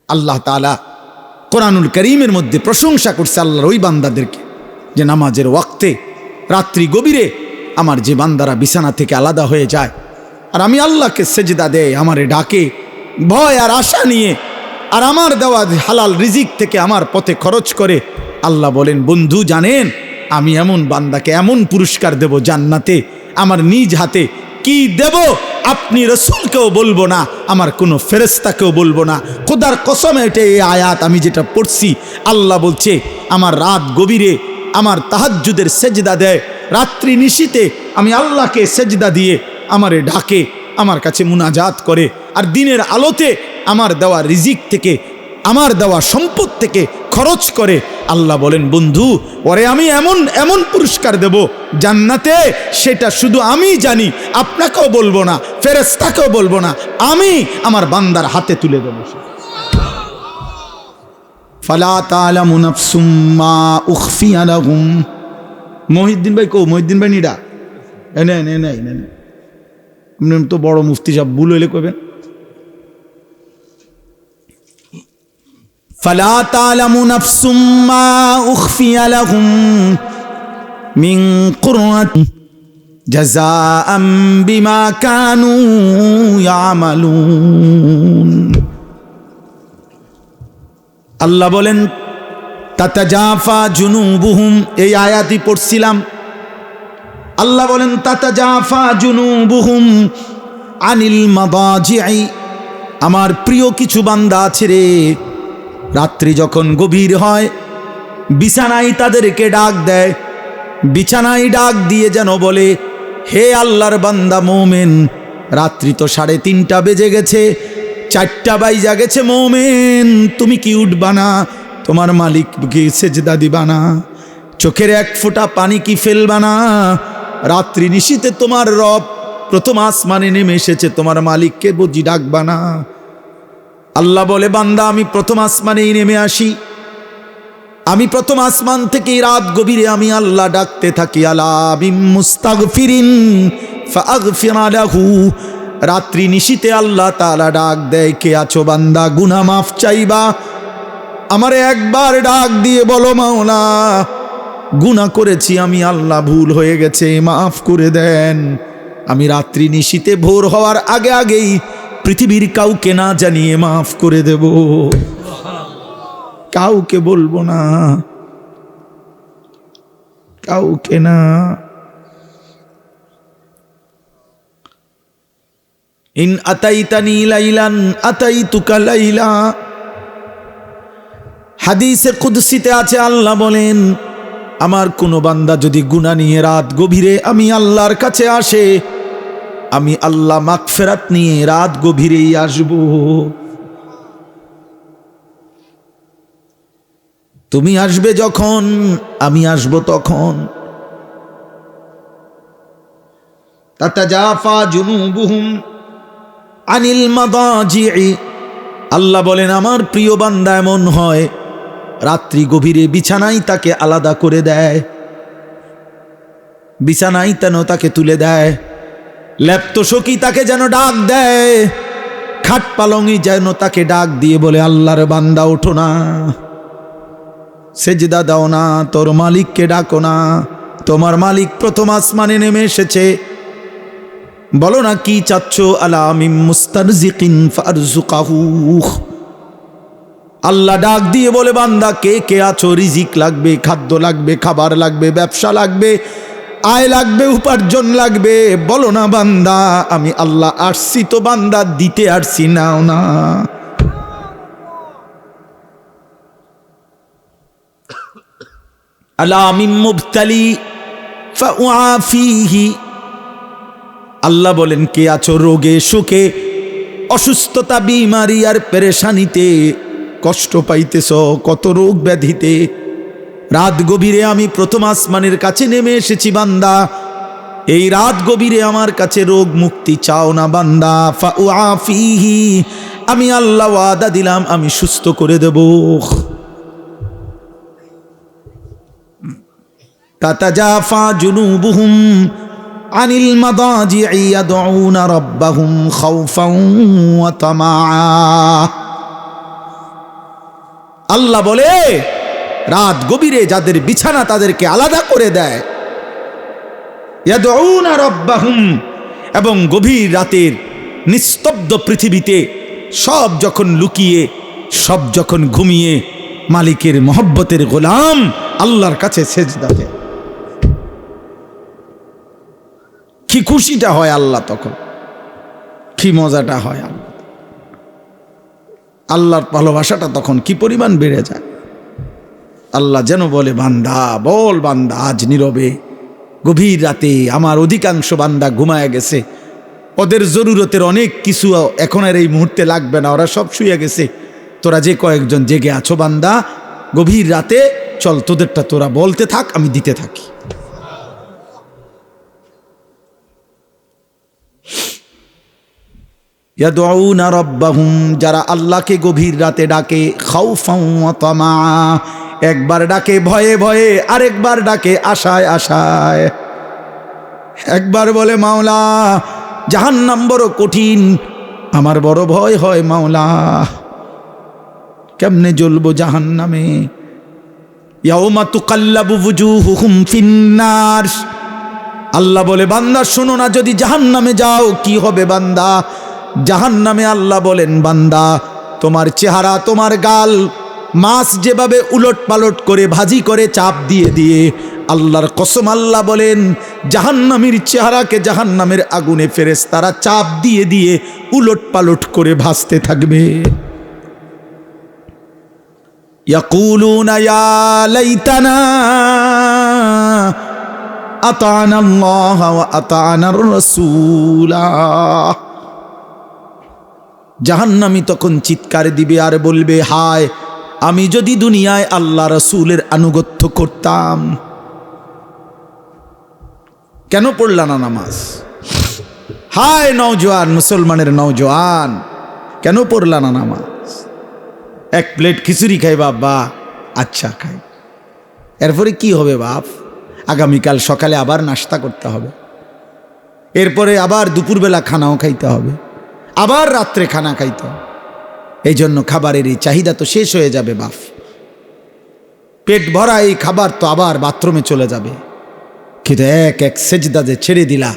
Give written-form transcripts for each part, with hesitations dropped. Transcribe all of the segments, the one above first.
আল্লাহ তাআলা কোরআনুল কারীমের মধ্যে প্রশংসা করছে আল্লাহর ওই বান্দাদেরকে যে নামাজের ওয়াক্তে রাত্রি গভীরে আমার যে বান্দারা বিছানা থেকে আলাদা হয়ে যায় আর আমি আল্লাহকে সেজদা দেয়, আমারে ডাকে ভয় আর আশা নিয়ে, আর আমার দেওয়া হালাল রিজিক থেকে আমার পথে খরচ করে, আল্লাহ বলেন বন্ধু জানেন আমি এমন বান্দাকে এমন পুরস্কার দেব জান্নাতে, আমার নিজ হাতে কি দেব আপনি রসুলকেও বলবো না, আমার কোনো ফেরেশতাকেও বলবো না। খোদার কসম এটা এই আয়াত আমি যেটা পড়ছি, আল্লাহ বলছে আমার রাত গভীরে আমার তাহাজ্জুদের সেজদা দেয়, রাত্রি নিশীতে আমি আল্লাহকে সেজদা দিয়ে আমারে ডাকে, আমার কাছে মুনাজাত করে, আর দিনের আলোতে আমার দেওয়া রিজিক থেকে আমার দেওয়া সম্পদ থেকে খরচ করে। আল্লাহ বলেন বন্ধু ওরে আমি এমন এমন পুরস্কার দেব জান্নাতে, সেটা শুধু আমি জানি, আপনাকেও বলবো না, ফেরেশতাকেও বলবো না, আমি আমার বান্দার হাতে তুলে দেব। ফালা তা'লামু নাফসুম মা উখফিয়া লাহুম। মহিউদ্দিন ভাই কো, মহিউদ্দিন ভাই নিডা এনে এনে এনে এনে আপনি তো বড় মুফতি সাহেব, ভুল হইলে কইবেন। ফালা তা'লামু নাফসুম মা উখফিয়া লাহুম মিন কুররাতি জাযাআম বিমা কানু ইয়ামালুন। আল্লাহ বলেন তাতাজাফা জুনুবুহুম, এই আয়াতই পড়ছিলাম। আল্লাহ বলেন তাতাজাফা জুনুবুহুম আনিল মাদাজি'i, আমার প্রিয় কিছু বান্দা আছে রে, রাত্রি যখন গভীর হয় বিছানায় তাদেরকে ডাক দেয়, বিছানায় ডাক দিয়ে যেন বলে হে আল্লাহর বান্দা মোমেন, রাত্রি তো 3:30 বেজে গেছে, 4টা বাইজা গেছে, মোমেন তুমি কি উঠবা না, তোমার মালিককে সেজদা দিবা না, চোখের এক ফোঁটা পানি কি ফেলবা না, রাত্রি নিশীতে তোমার রব প্রথম আসমানে নেমে এসেছে, তোমার মালিককে বুঝি ডাকবা না। আল্লাহ বলে বান্দা আমি প্রথম আসমানেই নেমে আসি, আমি প্রথম আসমান থেকে রাত গভীরে আমি আল্লাহ ডাকতে থাকি, আলা বিম মুস্তাগফিরিন ফাগফির লাহু, রাত্রি নিশীতে আল্লাহ তাআলা ডাক দেয় কে আছো বান্দা গুনাহ মাফ চাইবা, আমারে একবার ডাক দিয়ে বলো মাওলা গুনাহ করেছি আমি আল্লাহ, ভুল হয়ে গেছে মাফ করে দেন। আমি রাত্রি নিশীতে ভোর হওয়ার আগে আগেই পৃথিবীর কাউকে না জানিয়ে মাফ করে দেব, কাউকে বলবো না, কাউকে না। ইন আতাইতানি লাইলান আতাইতুকা লাইলা, হাদিসে কুদসিতে আছে আল্লাহ বলেন আমার কোনো বান্দা যদি গুনাহ নিয়ে রাত গভীরে আমি আল্লাহর কাছে আসে, আমি আল্লাহ মাগফিরাত নিয়ে রাত গভীরেই আসব। তুমি আসবে যখন আমি আসব তখন। তাতাজাফা জুনুবুহুম আনিল মাদাজি'i, আল্লাহ বলেন আমার প্রিয় বান্দা এমন হয় রাত্রি গভীরে বিছানায় তাকে আলাদা করে দেয়, বিছানায় তেন তাকে তুলে দেয়, লেপ্ত সখী তাকে যেন ডাক দেয়, খাট পালঙ্গি যেন তাকে ডাক দিয়ে বলে আল্লাহর বান্দা ওঠো না, সেজদা দাও না, তোর মালিককে ডাকো না, তোমার মালিক প্রথম আসমানে নেমে এসেছে, বলো না কি চাচ্ছ, আলা মিম মুস্তারজিকিন ফারজুকাহু। আল্লাহ ডাক দিয়ে বলে বান্দা কে কে আছো, রিজিক লাগবে, খাদ্য লাগবে, খাবার লাগবে, ব্যবসা লাগবে, আয় লাগবে, উপার্জন লাগবে, বলো না বান্দা আমি আল্লাহ আসছি তো বান্দা দিতে আসছি, নাও না। আলা মিম মুবতালি ফাউআফিহি, আল্লাহ বলেন কে আছো রোগে শোকে অসুস্থতা বিমারি আর পেরেশানিতে কষ্ট পাইতেছ, কত রোগ ব্যাধিতে, রাত গভীরে আমি প্রথম আসমানের কাছে নেমে এসেছি বান্দা, এই রাত গভীরে আমার কাছে রোগ মুক্তি চাও না বান্দা, ফাউআফিহি, আমি আল্লাহ ওয়াদা দিলাম আমি সুস্থ করে দেব। তাতাজাফা জুনুবুহুম আনিল মাদাজি'i ইয়াদউনা রাব্বাহুম খাউফান ওয়া তামাআ, আল্লাহ বলে রাত গভীরে যাদের বিছানা তাদেরকে আলাদা করে দেয়, ইয়াদউনা রাব্বাহুম, এবং গভীর রাতের নিস্তব্ধ পৃথিবীতে সব যখন লুকিয়ে, সব যখন ঘুমিয়ে মালিকের মহব্বতের গোলাম আল্লাহর কাছে সেজদা দেয়। কি খুশিটা হয় আল্লাহ তখন, কি মজাটা হয় আল্লাহ, আল্লাহর ভালোবাসাটা তখন কি পরিমাণ বেড়ে যায়। আল্লাহ যেন বলে, বান্দা বল, বান্দা আজ নীরবে গভীর রাতে আমার অধিকাংশ বান্দা ঘুমায় গেছে, ওদের জরুরতের অনেক কিছু এখন আর এই মুহূর্তে লাগবে না, ওরা সব শুয়ে গেছে, তোরা যে কয়েকজন জেগে আছো বান্দা গভীর রাতে চল তোদেরটা তোরা বলতে থাক, আমি দিতে থাকি। ইয়াদউনা রাব্বাহুম, যারা আল্লাহকে গভীর রাতে ডাকে, খাউফান ওয়া তামা, একবার ডাকে ভয়ে ভয়ে, আরেকবার ডাকে আশায় আশায়। একবার বলে মাওলা জাহান্নাম বড় কঠিন, আমার বড় ভয় হয় মাওলা, কেমনে জ্বলবো জাহান্নামে। ইয়াউমা তুকাল্লাবু ওয়ুজুহুহুম ফিন্নার, আল্লাহ বলে বান্দা শোনো না, যদি জাহান্নামে যাও কি হবে বান্দা। জাহান্নামে আল্লাহ বলেন, বান্দা তোমার চেহারা, তোমার গাল মাছ যেভাবে উলট পালট করে ভাজি করে চাপ দিয়ে দিয়ে, আল্লাহর কসম আল্লাহ বলেন জাহান্নামীর চেহারাকে জাহান্নামের আগুনে ফেরেশতারা চাপ দিয়ে দিয়ে উলট পালট করে ভাজতে থাকবে। ইয়াকুলুনা ইয়া লাইতানা আতানা আল্লাহ ওয়া আতানার রাসূলা, জাহান্নামী তখন চিৎকার দিবে আর বলবে, হায় আমি যদি দুনিয়ায় আল্লাহ রাসূলের আনুগত্য করতাম। কেন পড়লা না নামাজ? হায় নওজোয়ান, মুসলমানের নওজোয়ান, কেন পড়লা না নামাজ? এক প্লেট খিচুড়ি খাই বাবা, আচ্ছা খাই, এরপরে কি হবে বাপ? আগামীকাল সকালে আবার নাস্তা করতে হবে, এরপরে আবার দুপুরবেলা খানাও খাইতে হবে, আবার রাত্রে খানা খাইতে হবে। এই জন্য খাবারের এই চাহিদা তো শেষ হয়ে যাবে বাপ, পেট ভরা এই খাবার তো আবার বাথরুমে চলে যাবে। কিন্তু এক এক সেজদা যে ছেড়ে দিলা,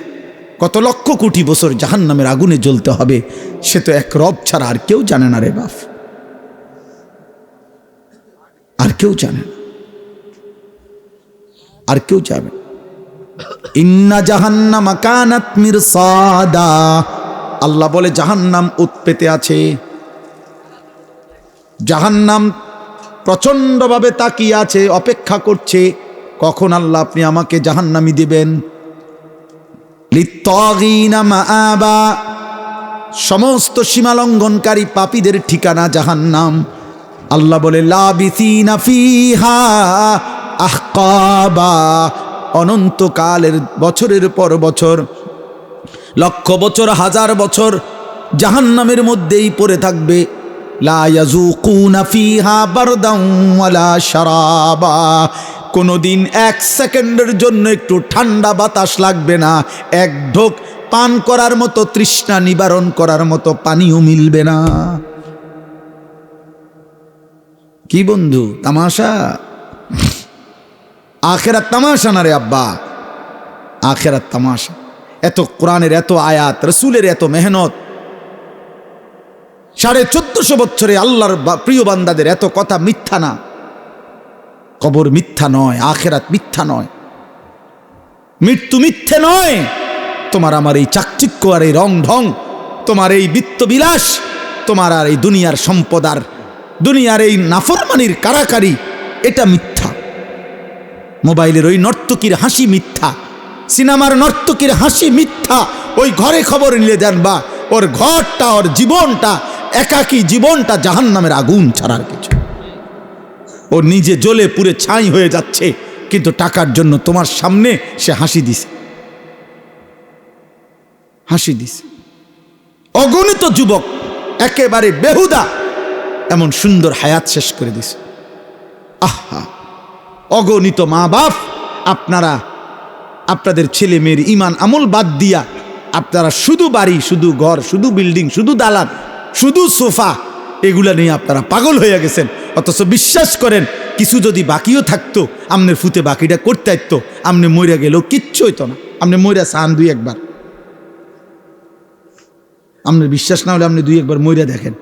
কত লক্ষ কোটি বছর জাহান্নামের আগুনে জ্বলতে হবে, সে তো এক রব ছাড়া আর কেউ জানে না রে বাপ, আর কেউ জানে না, আর কেউ যাবে। ইন্না জাহান্নামা কানাত মিরসাদা, আল্লাহ বলে জাহান্নাম উৎপেতে আছে, জাহান্নাম প্রচন্ডভাবে তাকিয়ে আছে, অপেক্ষা করছে কখন আল্লাহ আপনি আমাকে জাহান্নামী দিবেন। লিত্তাগিনা মাআবা, সমস্ত সীমালঙ্ঘনকারী পাপীদের ঠিকানা জাহান্নাম। আল্লাহ বলে লাবিসিনা ফিহা আহকাবা, অনন্তকালের বছরের পর বছর, লক্ষ বছর, হাজার বছর জাহান্নামের মধ্যেই পড়ে থাকবে। লা ইয়াযুকুনা ফিহা বারদান ওয়ালা শারাবা, কোনোদিন এক সেকেন্ডের জন্য একটু ঠান্ডা বাতাস লাগবে না, এক ঢোক পান করার মতো, তৃষ্ণা নিবারণ করার মতো পানিও মিলবে না। কি বন্ধু তামাশা? আখেরাত তামাশা না রে আব্বা, আখেরাত তামাশা। এত কোরআনের এত আয়াত, রসুলের এত মেহনত, 1450 বছরে আল্লাহর প্রিয় বান্দাদের এত কথা মিথ্যা না। কবর মিথ্যা নয়, আখেরাত মিথ্যা নয়, মৃত্যু মিথ্যে নয়। তোমার আমার এই চাকচিক্য আর এই রং ঢং, তোমার এই বিত্তবিলাস, তোমার আর এই দুনিয়ার সম্পদ আর দুনিয়ার এই নাফরমানির কারাকারি, এটা মিথ্যা। মোবাইলের ওই নর্তকীর হাসি মিথ্যা, সিনেমার নর্তকীর হাসি মিথ্যা। ওই ঘরে খবর নিলে জানবা ওর ঘরটা, ওর জীবনটা, একাকী জীবনটা জাহান্নামের আগুন ছাড়ার কিছু। ও নিজে জ্বলে পুড়ে ছাই হয়ে যাচ্ছে, কিন্তু টাকার জন্য তোমার সামনে সে হাসি দিছে, হাসি দিছে। অগণিত যুবক একেবারে বেহুদা এমন সুন্দর হায়াত শেষ করে দিছে। আহা, অগণিত মা বাপ, আপনারা আপনাদের ছেলে মেয়ের ইমান আমল বাদ দিয়া আপনারা শুধু বাড়ি, শুধু ঘর, শুধু বিল্ডিং, শুধু দালান, শুধু সোফা, এগুলা নিয়ে আপনারা পাগল হয়ে গেছেন। অথচ বিশ্বাস করেন কিছু যদি বাকিও থাকতো আমনের ফুতে বাকিটা করতে আসতো, আমনে মইরা গেলেও কিচ্ছু হইতো না। আপনি মইরা চান 2-1 বার, আপনার বিশ্বাস না হলে আপনি 2-1 বার মইরা দেখেন।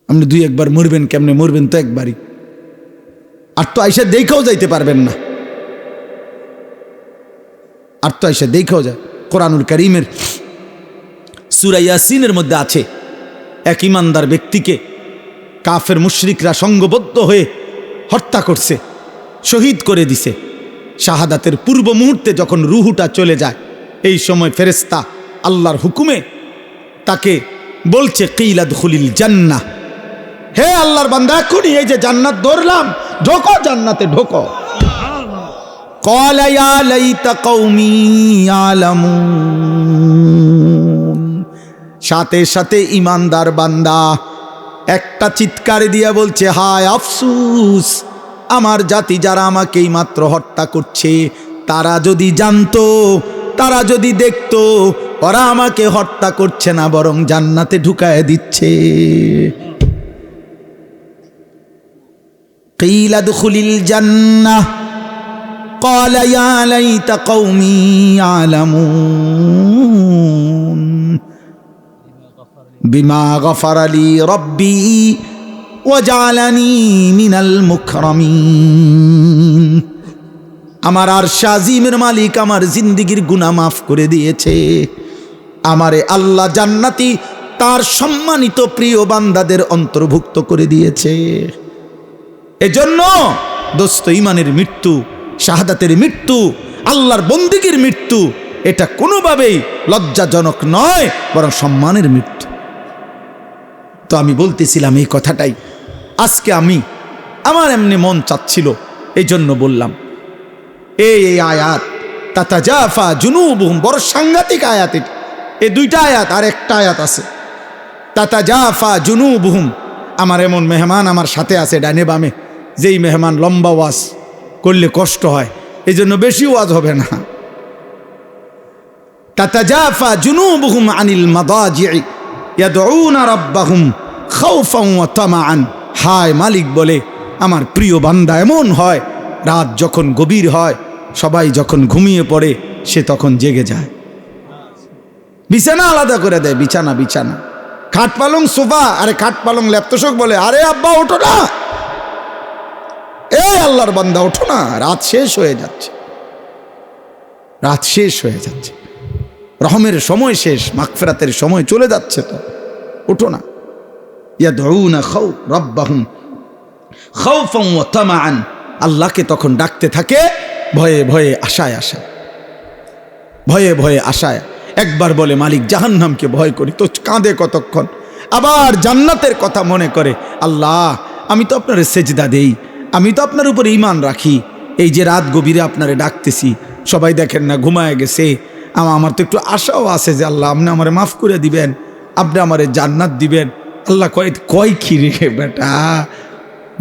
আপনি 2-1 বার মরবেন, কেমনে মরবেন তো একবারই, আর তো আইসা দেখাও যাইতে পারবেন না, আর তো আইসা দেখাও যায়। কোরআনুল কারীমের সূরা ইয়াসিনের মধ্যে আছে, এক ইমানদার ব্যক্তিকে কাফের মুশরিকরা সংঘবদ্ধ হয়ে হত্যা করছে, শহীদ করে দিছে। শাহাদাতের পূর্ব মুহূর্তে যখন রুহুটা চলে যায়, এই সময় ফেরেশতা আল্লাহর হুকুমে তাকে বলছে কিলা দুখুলিল জান্নাহ, হে আল্লাহর বান্দা এখনই এই যে জান্নাত ধরলাম, ঢোকো জান্নাতে ঢোকো। ক্বালা ইয়া লাইতা কওমি ইয়ালামুন, সাথে সাথে ইমানদার বান্দা একটা চিৎকার দিয়া বলছে, হায় আফসুস, আমার জাতি যারা আমাকে এই মাত্র হত্যা করছে, তারা যদি জানতো, তারা যদি দেখতো, ওরা আমাকে হত্যা করছে না, বরং জান্নাতে ঢুকায় দিচ্ছে। কিলা দুখুলিল জান্নাহ ক্বালা ইয়া লাইতা কওমি ইয়ালামুন বিমা গফারা লি রব্বি ওয়া জাআলানি মিনাল মুকরামিন। আমার আরশ আজিমের মালিক আমার জিন্দেগীর গুনাহ মাফ করে দিয়েছে, আমারে আল্লাহ জান্নাতি তার সম্মানিত প্রিয় বান্দাদের অন্তর্ভুক্ত করে দিয়েছে। এজন্য দোস্ত, ঈমানের মৃত্যু, শাহাদাতের মৃত্যু, আল্লাহর বন্দেগীর মৃত্যু, এটা কোনোভাবেই লজ্জাজনক নয়, বরং সম্মানের মৃত্যু। তো আমি বলতেছিলাম এই কথাটাই, আজকে আমার এমনি মন চাচ্ছিল, এই জন্য বললাম। এই আয়াত তাতাজাফা জুনুবুহুম, বড় সাংঘাতিক আয়াত। এই 2টা আয়াত, আর একটা আয়াত আছে তাতাজাফা জুনুবুহুম। আমার এমন মেহমান আমার সাথে আছে ডানে বামে, যেই মেহমান লম্বা ওয়াজ করলে কষ্ট হয়, এই জন্য বেশি ওয়াজ হবে না। তাতাজাফা জুনুবুহুম আনিল মাদাজি'i ইয়াদউনা রাব্বাহুম খাউফান ওয়া তামাআন। হায় মালিক বলে, আমার প্রিয় বান্দা এমন হয়, রাত যখন গভীর হয়, সবাই যখন ঘুমিয়ে পড়ে, সে তখন জেগে যায়, বিছানা আলাদা করে দেয়, বিছানা বিছানা, খাট পালং সোফা, আরে খাট পালং ল্যাপতোষক বলে, আরে আব্বা ওঠো না, এই আল্লাহর বান্দা ওঠো না, রাত শেষ হয়ে যাচ্ছে, রাত শেষ হয়ে যাচ্ছে, রহমের সময় শেষ, মাগফিরাতের সময় চলে যাচ্ছে, তো ওঠো না। ইয়াদউনা রাব্বাহুম খাউফান ওয়া তামাআন, আল্লাহকে তখন ডাকতে থাকে ভয়ে ভয়ে আশায় আশায়, ভয়ে ভয়ে আশায়। একবার বলে মালিক জাহান্নামকে ভয় করি, তো কাঁদে কতক্ষণ, আবার জান্নাতের কথা মনে করে, আল্লাহ আমি তো আপনার সেজদা দেই, আমি তো আপনার উপর ঈমান রাখি, এই যে রাত গভীরে আপনারে ডাকতেছি, সবাই দেখেন না ঘুমায় গেছে, আমার তো একটু আশাও আছে যে আল্লাহ আপনি আমারে মাফ করে দিবেন, আপনি আমারে জান্নাত দিবেন। আল্লাহ কয় কি রে বেটা,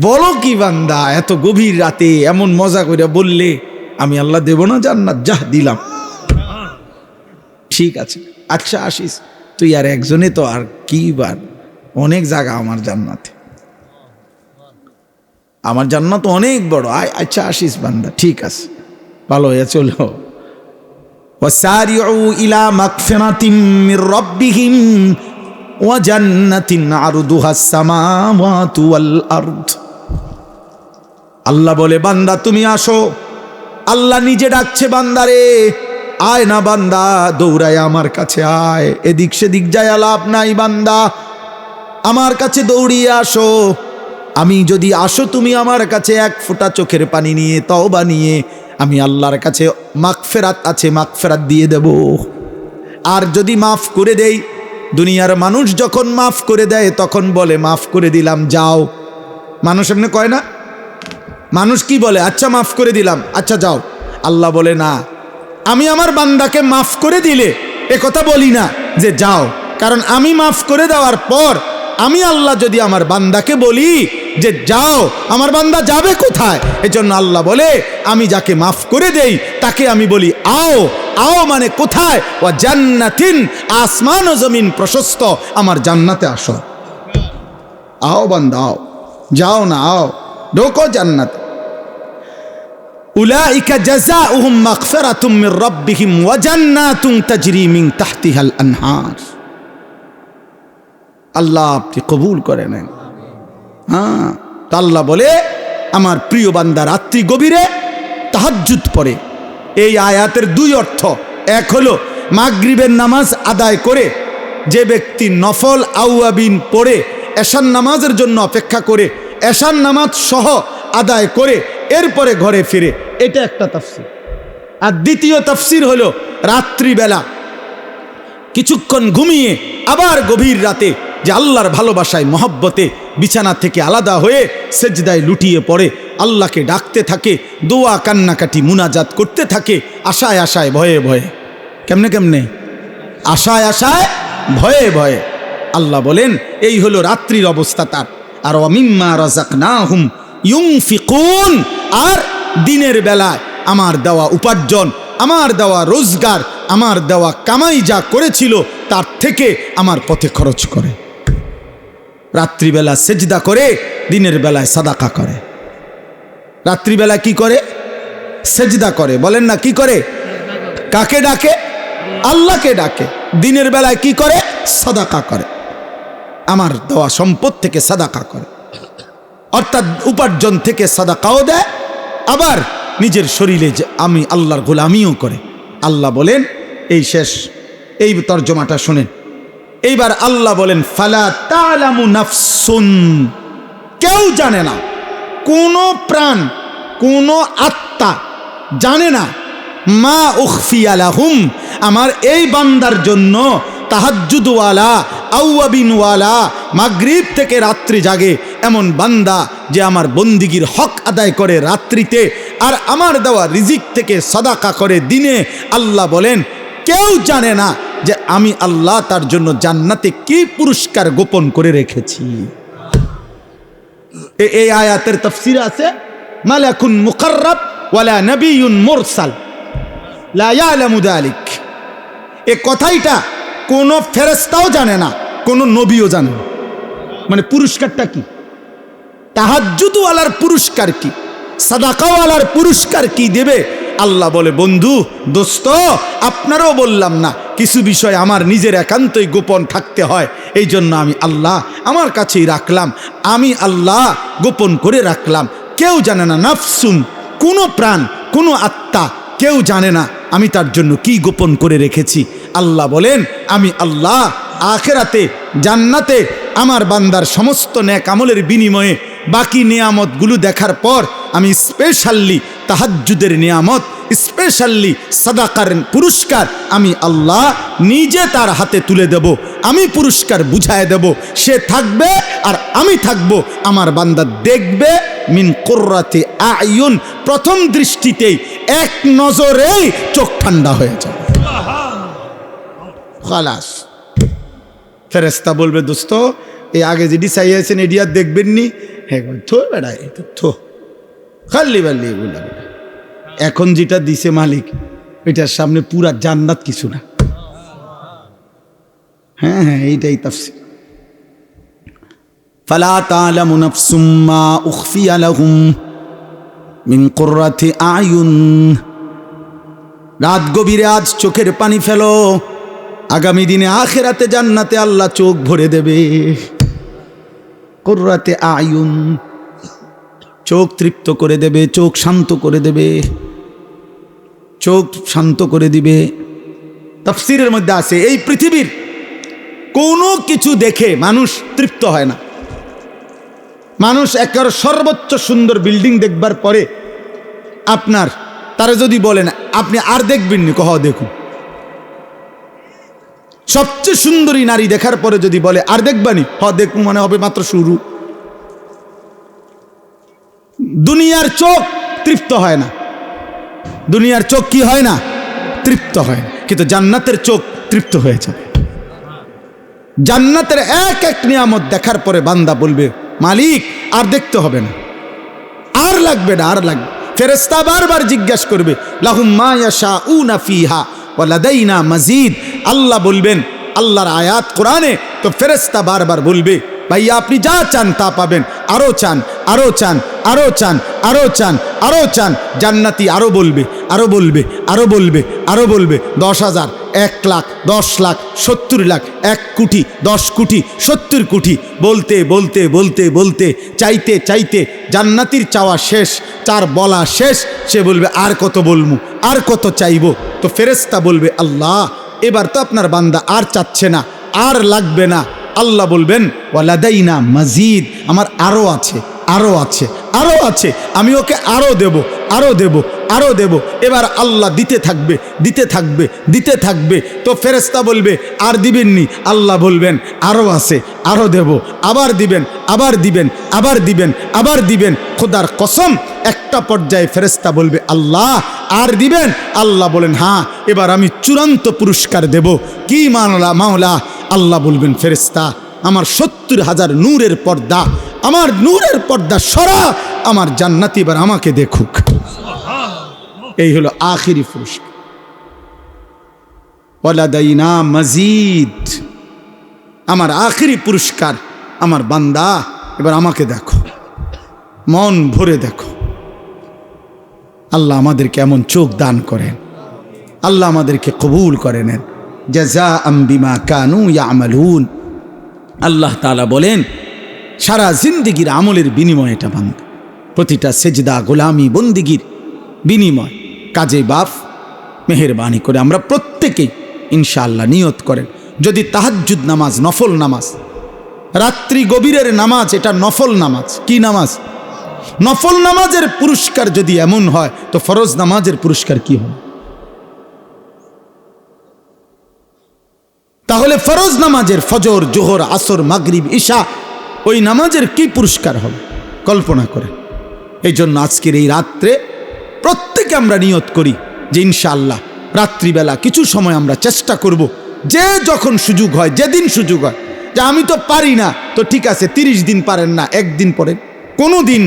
বলো কি বান্দা, এত গভীর রাতে এমন মজা করে বললে আমি আল্লাহ দেব না জান্নাত? যা দিলাম, ঠিক আছে, আচ্ছা আসিস তুই, আর একজনে তো, আর কি বার, অনেক জায়গা আমার জান্নাতে, আমার জান্নাত অনেক বড়, আচ্ছা আসিস বান্দা, ঠিক আছে, ভালো হয়ে চলো। ওয়াসারিউ ইলা মাগফিরাতিম মির রাব্বিহিম ওয়া জান্নাতিন আরদুহাস সামাওয়াতু ওয়াল আরদ। আল্লাহ বলে বান্দা তুমি আসো, আল্লাহ নিজে ডাকছে বান্দারে, আয় না বান্দা, দৌড়ায় আমার কাছে আয়, এদিক সেদিক যায় লাভ নাই বান্দা, আমার কাছে দৌড়িয়ে আসো। আমি যদি আসো তুমি আমার কাছে, এক ফোঁটা চোখের পানি নিয়ে, তওবা নিয়ে, আমি আল্লাহর কাছে মাগফিরাত আছে, মাগফিরাত দিয়ে দেব। আর যদি মাফ করে দেই, দুনিয়ার মানুষ যখন মাফ করে দেয় তখন বলে মাফ করে দিলাম যাও, মানুষ এমনি কয় না, মানুষ কি বলে, আচ্ছা মাফ করে দিলাম, আচ্ছা যাও। আল্লাহ বলে না, আমি আমার বান্দাকে মাফ করে দিলে এ কথা বলি না যে যাও, কারণ আমি মাফ করে দেওয়ার পর আমি আল্লাহ যদি আমার বান্দাকে বলি যে যাও, আমার বান্দা যাবে কোথায়? এজন্য আল্লাহ বলে আমি যাকে মাফ করে দেই তাকে আমি বলি আও, আও মানে কোথায়? ওয়া জান্নাতিন, আসমান ও জমিন প্রশস্ত, আমার জান্নাতে আসো। আও বান্দা আও, যাও না, আও ঢোকো জান্নাত। উলাইকা জাযাউহুম মাগফিরাতুম মির রাব্বিহিম ওয়া জান্নাতুন তাজরি মিন তাহতিহাল আনহার। আল্লাহ আপনি কবুল করে নেন। হ্যাঁ, তো আল্লাহ বলে আমার প্রিয় বান্দা রাত্রি গভীরে তাহাজ্জুদ পড়ে। এই আয়াতের দুই অর্থ। এক হলো মাগরিবের নামাজ আদায় করে যে ব্যক্তি নফল আউয়াবিন পড়ে এশার নামাজের জন্য অপেক্ষা করে এশার নামাজ সহ আদায় করে এরপরে ঘরে ফিরে, এটা একটা তাফসীর। আর দ্বিতীয় তাফসীর হলো রাত্রিবেলা কিছুক্ষণ ঘুমিয়ে আবার গভীর রাতে যে আল্লাহর ভালোবাসায় মহব্বতে বিছানা থেকে আলাদা হয়ে সেজদায় লুটিয়ে পড়ে, আল্লাহকে ডাকতে থাকে, দোয়া কান্নাকাটি মুনাজাত করতে থাকে, আশায় আশায় ভয়ে ভয়ে। কেমনে কেমনে? আশায় আশায় ভয়ে ভয়ে। আল্লাহ বলেন এই হলো রাত্রির অবস্থা তার। আর ওয়ামিম্মা রাযাকনাহুম ইউনফিকুন, আর দিনের বেলায় আমার দেওয়া উপার্জন, আমার দেওয়া রোজগার, আমার দেওয়া কামাই যা করেছিল তার থেকে আমার পথে খরচ করে। রাত্রিবেলা সেজদা করে, দিনের বেলায় সাদাকা করে। রাত্রিবেলা কি করে? সেজদা করে। বলেন না কি করে? কাকে ডাকে? আল্লাহকে ডাকে। দিনের বেলায় কি করে? সাদাকা করে, আমার দেওয়া সম্পদ থেকে সাদাকা করে, অর্থাৎ উপার্জন থেকে সাদাকাও দেয়, আবার নিজের শরীরে যে আমি আল্লাহর গোলামিও করে। আল্লাহ বলেন এই শেষ, এই তর্জমাটা শুনেন। এইবার আল্লাহ বলেন ফালা তা'লামু নাফসুন, কেউ জানে না, কোনো প্রাণ, কোনো আত্মা জানে না, মা উখফিয়া লাহুম, আমার এই বান্দার জন্য তাহাজ্জুদওয়ালা আউয়াবিনওয়ালা মাগরিব থেকে রাত্রি জাগে এমন বান্দা যে আমার বন্দিগির হক আদায় করে রাত্রিতে, আর আমার দেওয়া রিজিক থেকে সাদাকা করে দিনে। আল্লাহ বলেন কেউ জানে না যে আমি আল্লাহ তার জন্য জান্নাতে কি পুরস্কার গোপন করে রেখেছি। এই আয়াতের তাফসীর আছে মালাকুন মুকাররাব ওয়ালা নবিয়্যুন মুরসাল লা ইয়ালামু যালিক। এই কথাইটা কোনো ফেরেশতাও জানে না, কোনো নবীও জানে না। মানে পুরস্কারটা কি? তাহাজ্জুদওয়ালার পুরস্কার কি? সাদাকাওয়ালার পুরস্কার কি দেবে? আল্লাহ বলে বন্ধু, দোস্ত, আপনারও বললাম না, কিছু বিষয় আমার নিজের একান্তই গোপন থাকতে হয়, এই জন্য আমি আল্লাহ আমার কাছেই রাখলাম, আমি আল্লাহ গোপন করে রাখলাম। কেউ জানে না, নাফসুন, কোনো প্রাণ, কোনো আত্মা, কেউ জানে না আমি তার জন্য কি গোপন করে রেখেছি। আল্লাহ বলেন আমি আল্লাহ আখিরাতে জান্নাতে আমার বান্দার সমস্ত নেক আমলের বিনিময়ে বাকি নিয়ামতগুলো দেখার পর আমি স্পেশালি তাহাজ্জুদের নিয়ামত, স্পেশালি সাদাকার পুরস্কার আমি আল্লাহ নিজে তার হাতে তুলে দেব। আমি পুরস্কার বুঝায় দেব, সে থাকবে আর আমি থাকব, আমার বান্দা দেখবে মিন কুররাতি আয়ুন, প্রথম দৃষ্টিতেই এক নজরেই চোখ ঠান্ডা হয়ে যাবে। খালাস। ফেরেশতা বলবে দোস্ত এই আগে যেটি চাইয়াছেন এটি আর দেখবেন নি? হ্যাঁ থো বেড়া, এটা থো খাল্লি বাল্লি এগুলা বেড়া, এখন যেটা দিছে মালিক এটার সামনে পুরা জান্নাত কিছু না। হ্যাঁ হ্যাঁ, এইটাই তাফসীর। ফালা তা'লামু নাফসুম মা উখফিয়া লাহুম মিন কুররাতি আয়ুন। রাত গভীরে আজ চোখের পানি ফেলো, আগামী দিনে আখিরাতে জান্নাতে আল্লাহ চোখ ভরে দেবে। কুররাতে আয়ুন, চোখ তৃপ্ত করে দেবে, চোখ শান্ত করে দেবে, চোখ শান্ত করে দিবে। তাফসীরের মধ্যে আছে এই পৃথিবীর কোনো কিছু দেখে মানুষ তৃপ্ত হয় না। মানুষ একেবারে সর্বোচ্চ সুন্দর বিল্ডিং দেখবার পরে আপনার তারা যদি বলেন আপনি আর দেখবেন নি, কহ দেখুন। সবচেয়ে সুন্দরী নারী দেখার পরে যদি বলে আর দেখবানি, হ দেখুন, মানে হবে মাত্র শুরু। দুনিয়ার চোখ তৃপ্ত হয় না, দুনিয়ার চোখ কি হয় না? তৃপ্ত হয় না। কিন্তু জান্নাতের চোখ তৃপ্ত হয়ে যাবে। জান্নাতের এক এক নিয়ামত দেখার পরে বান্দা বলবে মালিক আর দেখতে হবে না, আর লাগবে না, আর লাগবে। ফেরেশতা বারবার জিজ্ঞাসা করবে লাহুম মা ইয়াশাউনা ফিহা ওয়ালাদাইনা মাজিদ। আল্লাহ বলবেন, আল্লাহর আয়াত কোরআনে, তো ফেরেশতা বারবার বলবে ভাইয়া আপনি যা চান তা পাবেন, আরো চান, আরো চান, আরো চান, আরো চান, আরো চান। জান্নাতি আরো বলবে, আরো বলবে, আরো বলবে, আরো বলবে। 10,000, 1 লাখ, 10 লাখ, 70 লাখ, 1 কোটি, 10 কোটি, 70 কোটি, বলতে বলতে বলতে বলতে, চাইতে চাইতে জান্নাতির চাওয়া শেষ, তার বলা শেষ। সে বলবে আর কত বলমু, আর কত চাইবো? তো ফেরেশতা বলবে আল্লাহ এবার তো আপনার বান্দা আর চাচ্ছে না, আর লাগবে না। আল্লাহ বলবেন ওয়ালাদাইনা মাজিদ, আমার আরো আছে, আরো আছে, আরো আছে, আমি ওকে আরো দেব, আরো দেব, আরো দেব। এবার আল্লাহ দিতে থাকবে, দিতে থাকবে, দিতে থাকবে। তো ফেরেশতা বলবে আর দিবেননি? আল্লাহ বলবেন আরো আছে, আরো দেব, আবার দিবেন, আবার দিবেন, আবার দিবেন, আবার দিবেন। খোদার কসম একটা পর্যায়ে ফেরেশতা বলবে আল্লাহ আর দিবেন? আল্লাহ বলেন হ্যাঁ, এবার আমি চূড়ান্ত পুরস্কার দেব। কি মাওলা? মাওলা আল্লাহ বলবেন ফেরেশতা আমার 70,000 নূরের পর্দা, আমার নূরের পর্দা সরা, আমার জান্নাতি এবার আমাকে দেখুক। এই হলো আখিরি পুরস্কার। ওয়ালাদাইনা মাজিদ, আমার আখিরি পুরস্কার, আমার বান্দা এবার আমাকে দেখো, মন ভরে দেখো। আল্লাহ আমাদেরকে এমন চোখ দান করেন, আল্লাহ আমাদেরকে কবুল করে নেন। জাযাআম বিমা কানু ইয়ামালুন। আল্লাহ তাআলা বলেন সারা জিন্দেগির আমলের বিনিময় এটা বান্দা, প্রতিটা সেজদা গোলামি বন্দিগির বিনিময়। কাজে বাপ মেহেরবানি করে আমরা প্রত্যেকেই ইনশাআল্লাহ নিয়ত করেন, যদি তাহাজ্জুদ নামাজ, নফল নামাজ, রাত্রি গভীরের নামাজ, এটা নফল নামাজ। কি নামাজ? নফল নামাজের পুরস্কার যদি এমন হয় তো ফরজ নামাজের পুরস্কার কি হবে? তাহলে ফরজ নামাজের ফজর, জোহর, আসর, মাগরিব, ইশা, ওই নামাজের কি পুরস্কার হবে কল্পনা করে। এই জন্য আজকের এই রাত্রে প্রত্যেকে আমরা নিয়ত করি যে ইনশাআল্লাহ রাত্রিবেলা কিছু সময় আমরা চেষ্টা করব, যে যখন সুযোগ হয়, যেদিন সুযোগ হয়, যে আমি তো পারি না, তো ঠিক আছে 30 দিন পারেন না, একদিন পরে, কোনো দিন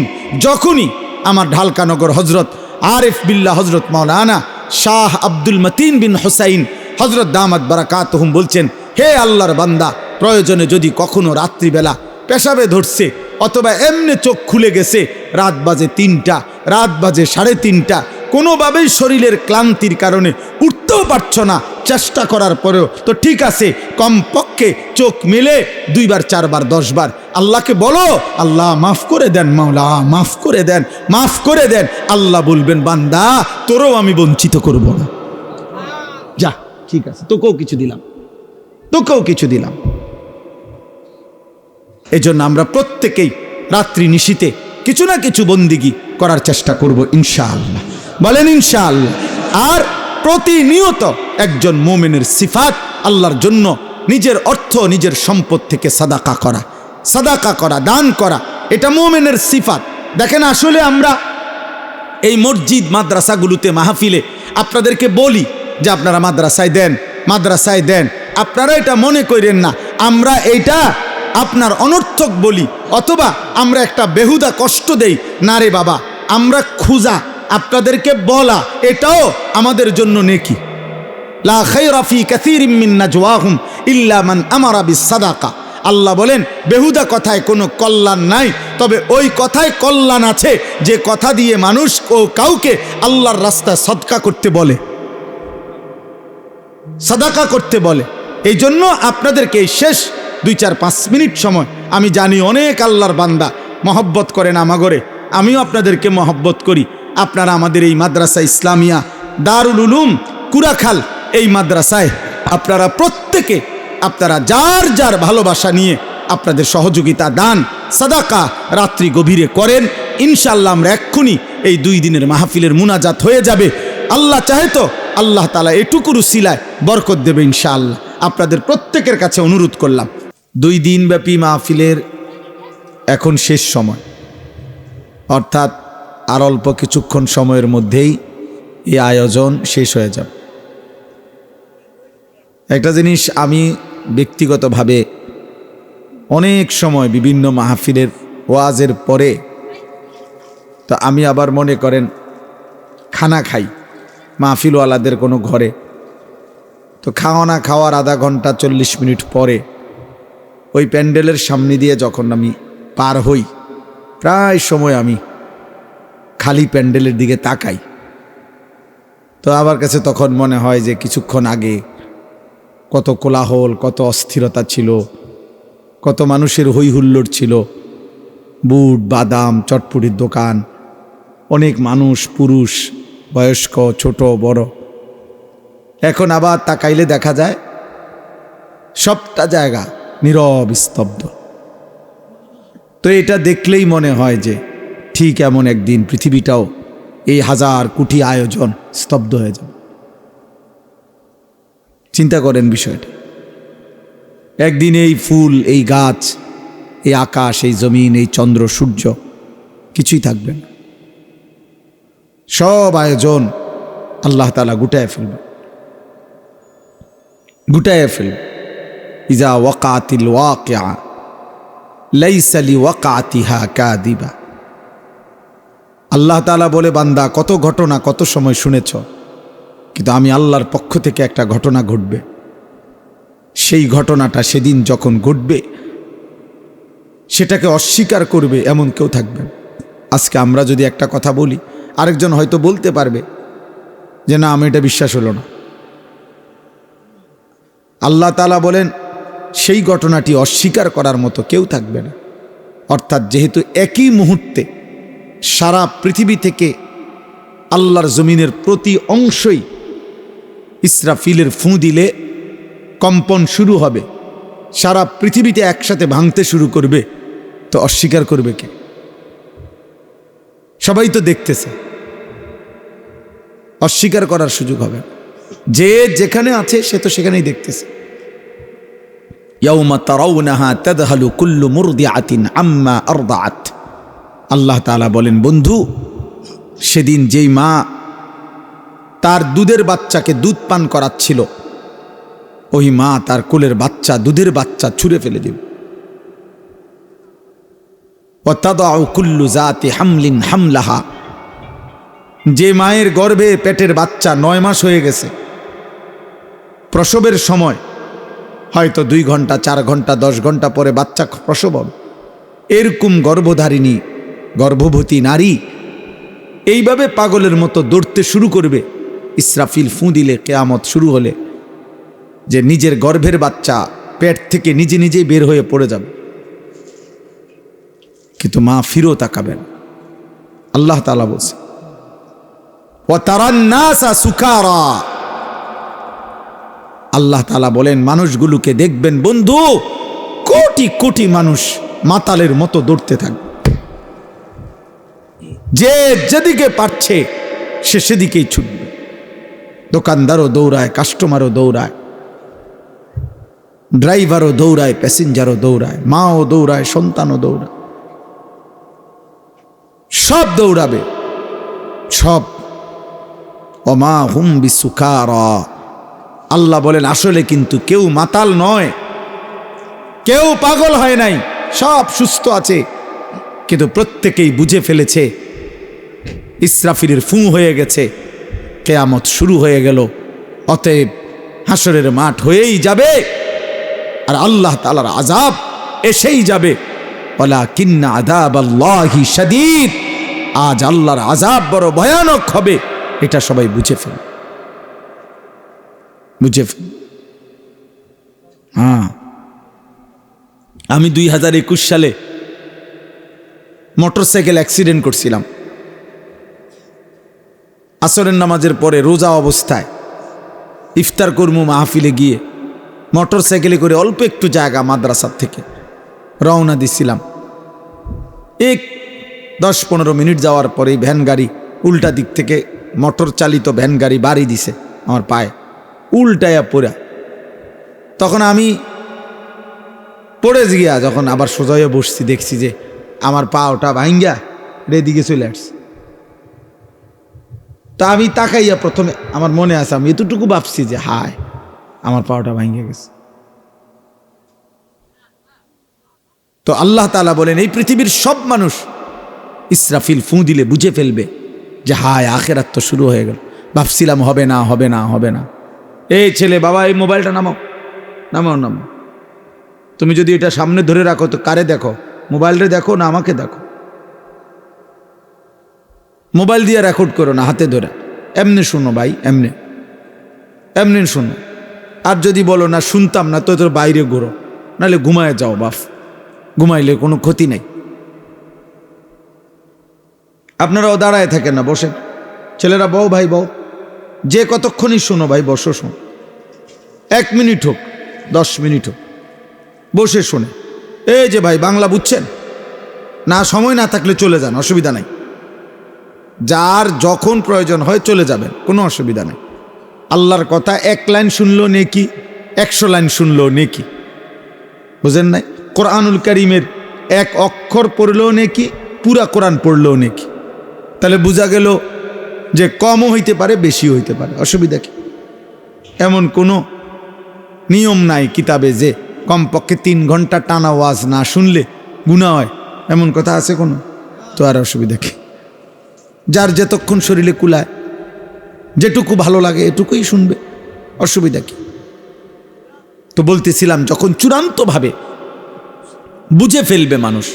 যখনই আমার ঢালকানগর হজরত আরিফ বিল্লাহ হজরত মাওলানা শাহ আব্দুল মতিন বিন হুসাইন হজরত দামাত বারাকাতুহুম বলছেন, হে আল্লাহর বান্দা, প্রয়োজনে যদি কখনো রাত্রিবেলা পেশাবে ধরছে অথবা এমনি চোখ খুলে গেছে, রাত বাজে 3টা, রাত বাজে 3:30, কোনোভাবেই শরীরের ক্লান্তির কারণে উঠতেও পারছ না, চেষ্টা করার পরেও তো ঠিক আছে, কমপক্ষে চোখ মেলে 2 বার 4 বার 10 বার আল্লাহকে বলো, আল্লাহ মাফ করে দেন, মাওলা মাফ করে দেন, মাফ করে দেন। আল্লাহ বলবেন বান্দা তোরও আমি বঞ্চিত করব না, যা ঠিক আছে, তোকেও কিছু দিলাম, তোকেও কিছু দিলাম। এজন্য আমরা প্রত্যেকেই রাত্রি নিশীতে কিছু না কিছু বন্দিগি করার চেষ্টা করব ইনশাআল্লাহ। বলেন ইনশাআল্লাহ। আর প্রতিনিয়ত একজন মুমিনের সিফাত আল্লাহর জন্য নিজের অর্থ, নিজের সম্পদ থেকে সাদাকা করা, সাদাকা করা, দান করা, এটা মুমিনের সিফাত। দেখেন আসলে আমরা এই মসজিদ মাদ্রাসাগুলোতে মাহফিলে আপনাদেরকে বলি যে আপনারা মাদ্রাসায় দেন, মাদ্রাসায় দেন। আপনারা এটা মনে করেন না আমরা এইটা আপনার অনর্থক বলি অথবা আমরা একটা বেহুদা কষ্ট দেই, না রে বাবা, আমরা খুঁজা আপনাদেরকে বলা এটাও আমাদের জন্য নেকি। লা খায়রা ফি কাসীরিম মিন নাজওয়াহুম ইল্লা মান আমারা বিসসাদাকা। আল্লাহ বলেন বেহুদা কথায় কোনো কল্যাণ নাই, তবে ওই কথায় কল্যাণ আছে যে কথা দিয়ে মানুষ ও কাউকে আল্লাহর রাস্তায় সদকা করতে বলে, সাদাকা করতে বলে। এই জন্য আপনাদেরকে এই শেষ 2-4-5 মিনিট সময়, আমি জানি অনেক আল্লাহর বান্দা মহব্বত করেন আমাগরে, আমিও আপনাদেরকে মহব্বত করি। আপনারা আমাদের এই মাদ্রাসা ইসলামিয়া দারুল উলুম কুরাখাল এই মাদ্রাসায় আপনারা প্রত্যেকে আপনারা যার যার ভালোবাসা নিয়ে আপনাদের সহযোগিতা, দান, সাদাকা রাত্রি গভীরে করেন। ইনশাআল্লাহ আমরা এক্ষুনি এই 2 দিনের মাহফিলের মুনাজাত হয়ে যাবে। আল্লাহ চাহে তো আল্লাহ তাআলা এটুকুর উসিলায় বরকত দেবে ইনশাআল্লাহ। আপনাদের প্রত্যেকের কাছে অনুরোধ করলাম, 2 দিনব্যাপী মাহফিলের এখন শেষ সময়, অর্থাৎ আর অল্প কিছুক্ষণ সময়ের মধ্যেই এই আয়োজন শেষ হয়ে যাবে। একটা জিনিস আমি ব্যক্তিগতভাবে অনেক সময় বিভিন্ন মাহফিলের ওয়াজের পরে তো আমি আবার মনে করেন খানা খাই মাহফিলওয়ালাদের কোনো ঘরে, তো খাওয়া খাওয়ার আধা ঘন্টা 40 মিনিট পরে ওই প্যান্ডেলের সামনে দিয়ে যখন আমি পার হই, প্রায় সময় আমি খালি প্যান্ডেলের দিকে তাকাই। তো আমার কাছে তখন মনে হয় যে কিছুক্ষণ আগে কত কোলাহল, কত অস্থিরতা ছিল, কত মানুষের হই হুল্লোড় ছিল, বুট বাদাম চটপটির দোকান, অনেক মানুষ, পুরুষ বয়স্ক ছোট বড়। এখন আবার তাকাইলে দেখা যায় সবটা জায়গা নীরব স্তব্ধ। তো এটা দেখলেই মনে হয় যে ঠিক এমন একদিন পৃথিবীটাও এই 1000 কোটি আয়োজন স্তব্ধ হয়ে যাবে। চিন্তা করেন বিষয়টা। একদিন এই ফুল, এই গাছ, এই আকাশ, এই জমিন, এই চন্দ্র সূর্য কিছুই থাকবে না। সব আয়োজন আল্লাহ তাআলা গুটায় ফেলবে। ইজা ওয়াকাতিল ওয়াকিআ লাইসা লিওয়াকাতিহা কাযিবা। আল্লাহ তাআলা বলে, বান্দা কত ঘটনা কত সময় শুনেছ, কিন্তু আমি আল্লাহর পক্ষ থেকে একটা ঘটনা ঘটবে। সেই ঘটনাটা সেদিন যখন ঘটবে সেটাকে অস্বীকার করবে এমন কেউ থাকবে না। আজকে আমরা যদি একটা কথা বলি, আরেকজন হয়তো বলতে পারবে যে না, আমি এটা বিশ্বাস হলো না। আল্লাহ তাআলা বলেন সেই ঘটনাটি অস্বীকার করার মতো কেউ থাকবে না। অর্থাৎ যেহেতু একই মুহূর্তে সারা পৃথিবী থেকে আল্লাহর জমিনের প্রতি অংশই ইসরাফিলের ফুঁ দিলে কম্পন শুরু হবে, সারা পৃথিবীতে একসাথে ভাঙতে শুরু করবে, তো অস্বীকার করবে কে? সবাই তো দেখতেছে, অস্বীকার করার সুযোগ হবে। যে যেখানে আছে সে তো সেখানেই দেখতেছে। ইয়াউমা তারাউনাহা তাদহালু কুল্লু মুরদিআতিন আম্মা আরদাআত। আল্লাহ তাআলা বলেন, বন্ধু, সেদিন যেই মা তার দুধের বাচ্চাকে দুধ পান করাচ্ছিল, ওই মা তার কোলের বাচ্চা, দুধের বাচ্চা ছুঁড়ে ফেলে দেবে। ওয়া তাদাউ কুল্লু যাতি হামলিন হামলাহা। যে মায়ের গর্ভে পেটের বাচ্চা 9 মাস হয়ে গেছে, প্রসবের সময় হয়তো 2 ঘন্টা 4 ঘন্টা 10 ঘন্টা পরে বাচ্চা প্রসব হবে, এরকম গর্ভধারিণী গর্ভবতী নারী এইভাবে পাগলের মতো দৌড়তে শুরু করবে ইসরাফিল ফুঁ দিলে, কিয়ামত শুরু হলে, যে নিজের গর্ভের বাচ্চা পেট থেকে নিজে নিজেই বের হয়ে পড়ে যাবে। কিন্তু মা ফিরেও তাকাবেন। আল্লাহ তাআলা বলছে, ওয়া তারান নাসা সুকারা। আল্লাহ তাআলা বলেন, মানুষগুলোকে দেখবেন বন্ধু, কোটি কোটি মানুষ মাতালের মতো দৌড়তে থাকবে। যে যেদিকে পারছে সে সেদিকেই ছুটবে। দোকানদারও দৌড়ায়, কাস্টমারও দৌড়ায়, ড্রাইভারও দৌড়ায়, প্যাসেঞ্জারও দৌড়ায়, মাও দৌড়ায়, সন্তানও দৌড়ায়, সব দৌড়াবে, সব। ওমা হুম বিসুকারা। আল্লাহ বলেন, আসলে কিন্তু কেউ মাতাল নয়, কেউ পাগল হয় নাই, সব সুস্থ আছে, কিন্তু প্রত্যেকেই বুঝে ফেলেছে ইসরাফিলের ফুঁ হয়ে গেছে, কিয়ামত শুরু হয়ে গেল। অতএব হাসরের মাঠ হয়েই যাবে, আর আল্লাহ তাআলার আযাব এসেই যাবে। ওয়ালাকিন্না আযাবাল্লাহি শাদীদ। আজ আল্লাহর আযাব বড় ভয়ানক হবে, এটা সবাই বুঝে ফেল। হ্যাঁ, আমি 2021 সালে মোটরসাইকেল অ্যাক্সিডেন্ট করছিলাম। আসরের নামাজের পরে রোজা অবস্থায় ইফতার কর্ম মাহফিলে গিয়ে মোটরসাইকেলে করে অল্প একটু জায়গা মাদ্রাসার থেকে রওনা দিছিলাম। 10-15 মিনিট যাওয়ার পরেই ভ্যান গাড়ি উল্টা দিক থেকে, মোটর চালিত ভ্যান গাড়ি বাড়ি দিছে আমার পায়ে, উল্টায়া পড়া। তখন আমি পড়ে গিয়া যখন আবার সোজা হয়ে বসছি, দেখছি যে আমার পা ওটা ভাঙ্গা এদিকে চলে আসছে। তা আমি তাকাইয়া প্রথমে আমার মনে আছে, আমি এতটুকু ভাবছি যে হায়, আমার পাওটা ভাঙ্গে গেছে। তো আল্লাহ তাআলা বলেন, এই পৃথিবীর সব মানুষ ইসরাফিল ফুঁ দিলে বুঝে ফেলবে যে হায়, আখিরাত তো শুরু হয়ে গেল। ভাবছিলাম হবে না, হবে না, হবে না, এই ছেলে, বাবা এই মোবাইলটা নামাও, নামাও, নামাও। তুমি যদি এটা সামনে ধরে রাখো তো কারে দেখো? মোবাইলটা দেখো না আমাকে দেখো? মোবাইল দিয়ে রেকর্ড করো না, হাতে ধরে। এমনি শুনো ভাই, এমনি এমনি শুনো। আর যদি বলো না শুনতাম না, তো তোর বাইরে ঘুরো, নাহলে ঘুমায় যাও বাপ। ঘুমাইলে কোনো ক্ষতি নেই। আপনারাও দাঁড়ায় থাকেন না, বসে। ছেলেরা বউ, ভাই বউ, যে কতক্ষণই শোনো ভাই, বসো, শোনো। 1 মিনিট হোক, 10 মিনিট হোক, বসে শোনে। এই যে ভাই, বাংলা বুঝছেন না? সময় না থাকলে চলে যান, অসুবিধা নাই। যার যখন প্রয়োজন হয় চলে যাবেন, কোনো অসুবিধা নেই। আল্লাহর কথা 1 লাইন শুনলো নেকি, 100 লাইন শুনলো নেকি। বুঝেন নাই? কোরআনুল কারীমের 1 অক্ষর পড়লেও নেকি, পুরা কোরআন পড়লেও নেকি। তাহলে বোঝা গেল যে কমও হইতে পারে, বেশি হইতে পারে, অসুবিধা কি? এমন কোনো নিয়ম নাই কিতাবে যে কমপক্ষে 3 ঘন্টা টানা ওয়াজ না শুনলে গুনাহ হয়, এমন কথা আছে কোনো? তো আর অসুবিধা কি? যার যতক্ষণ শরীরে কুলায়, যেটুকু ভালো লাগে এটুকুই শুনবে, অসুবিধা কি? তো বলতেছিলাম, যখন চূড়ান্তভাবে বুঝে ফেলবে মানুষ,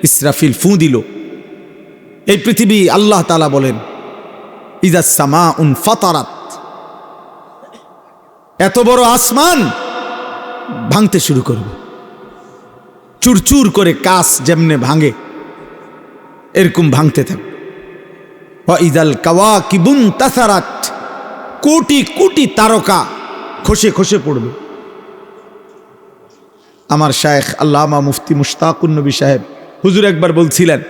ইসরাফিল ফু দিল, এই পৃথিবী, আল্লাহ তাআলা বলেন ইযাস সামাউন ফাতারাত, এত বড় আসমান ভাঙতে শুরু করবে। চুরচুর করে কাঁচ যেমনে ভাঙে, এরকম ভাঙতে থাকবে। ওয়া ইযাল কাওয়াকিবুন তাসারাত, কোটি কোটি তারকা খসে খসে পড়বে। আমার শায়েখ আল্লামা মুফতি মুশতাকুন নবী সাহেব হুজুর একবার বলছিলেন,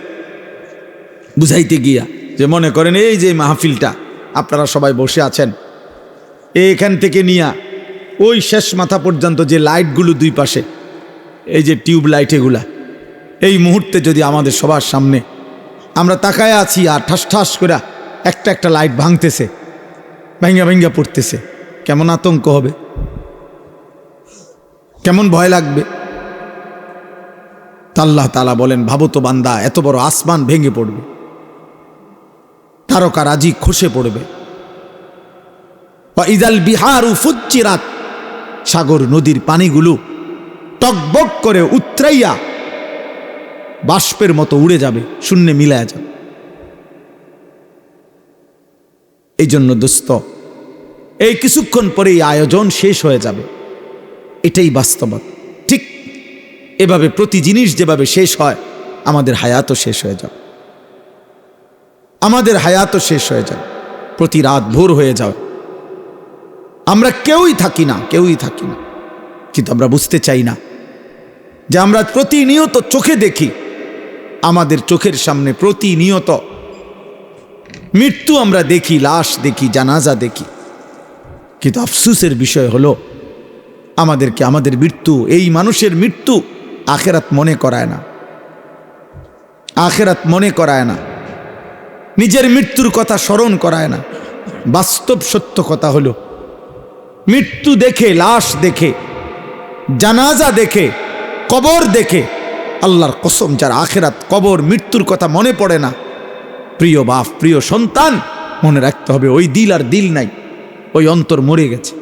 বুঝাইতে গিয়া, যে মনে করেন এই যে মাহফিলটা আপনারা সবাই বসে আছেন, এইখান থেকে নিয়া ওই শেষ মাথা পর্যন্ত যে লাইটগুলো দুই পাশে, এই যে টিউব লাইট, এগুলা এই মুহূর্তে যদি আমাদের সবার সামনে আমরা তাকায় আছি, আর ঠাস ঠাস করে একটা একটা লাইট ভাঙতেছে, ভাঙ্গা ভাঙ্গা পড়তেছে, কেমন আতঙ্ক হবে, কেমন ভয় লাগবে। তা আল্লাহ তাআলা বলেন, ভাবো তো বান্দা, এত বড় আসমান ভেঙে পড়বে, তারকারাজি খসে পড়বে। ওয়া ইযাল বিহারু ফুজ্জিরাত, সাগর নদীর পানিগুলো টকবক করে উতরাইয়া বাষ্পের মতো উড়ে যাবে, শূন্যে মিলায়া যাবে। এই জন্য দোস্ত, এই কিছুক্ষণ পরে এই আয়োজন শেষ হয়ে যাবে, এটাই বাস্তবতা। ঠিক এভাবে প্রতি জিনিস যেভাবে শেষ হয়, আমাদের হায়াতও শেষ হয়ে যাবে, আমাদের হায়াতও শেষ হয়ে যাবে। প্রতি রাত ভোর হয়ে যাবে, আমরা কেউই থাকি না, কেউই থাকি না। কিন্তু আমরা বুঝতে চাই না যে আমরা প্রতিনিয়ত চোখে দেখি, আমাদের চোখের সামনে প্রতিনিয়ত মৃত্যু আমরা দেখি, লাশ দেখি, জানাজা দেখি। কিন্তু আফসোসের বিষয় হলো, আমাদেরকে আমাদের মৃত্যু, এই মানুষের মৃত্যু আখিরাত মনে করায় না, আখিরাত মনে করায় না, নিজের মৃত্যুর কথা স্মরণ করায় না। বাস্তব সত্য কথা হলো, মৃত্যু দেখে, লাশ দেখে, জানাজা দেখে, কবর দেখে, আল্লাহর কসম, যার আখিরাত, কবর, মৃত্যুর কথা মনে পড়ে না, প্রিয় বাপ, প্রিয় সন্তান, মনে রাখতে হবে ওই দিল আর দিল নাই, ওই অন্তর মরে গেছে,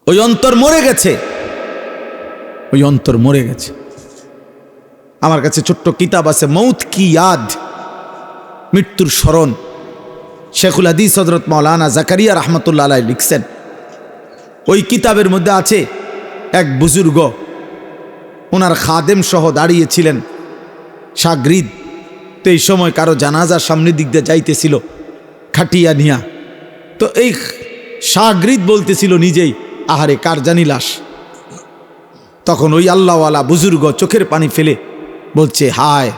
ওই অন্তর মরে গেছে, ওই অন্তর মরে গেছে। আমার কাছে ছোট্ট কিতাব আছে, মৌত কি ইয়াদ, মৃত্যুর স্মরণ। শেখুল হাদিস হযরত মাওলানা জাকারিয়া রাহমাতুল্লাহ আলাইহি লিখছেন। ওই কিতাবের মধ্যে আছে, এক বুজুর্গ ওনার খাদেম সহ দাঁড়িয়েছিলেন, শাগরিদ। তো এই সময় কারো জানাজার সামনের দিক দিয়ে যাইতেছিল খাটিয়া নিয়া, তো এই শাগরিদ বলতেছিল নিজেই, আহারে কার জানি লাশ। তখন ওই আল্লাহওয়ালা বুজুর্গ চোখের পানি ফেলে বলছে, হায়,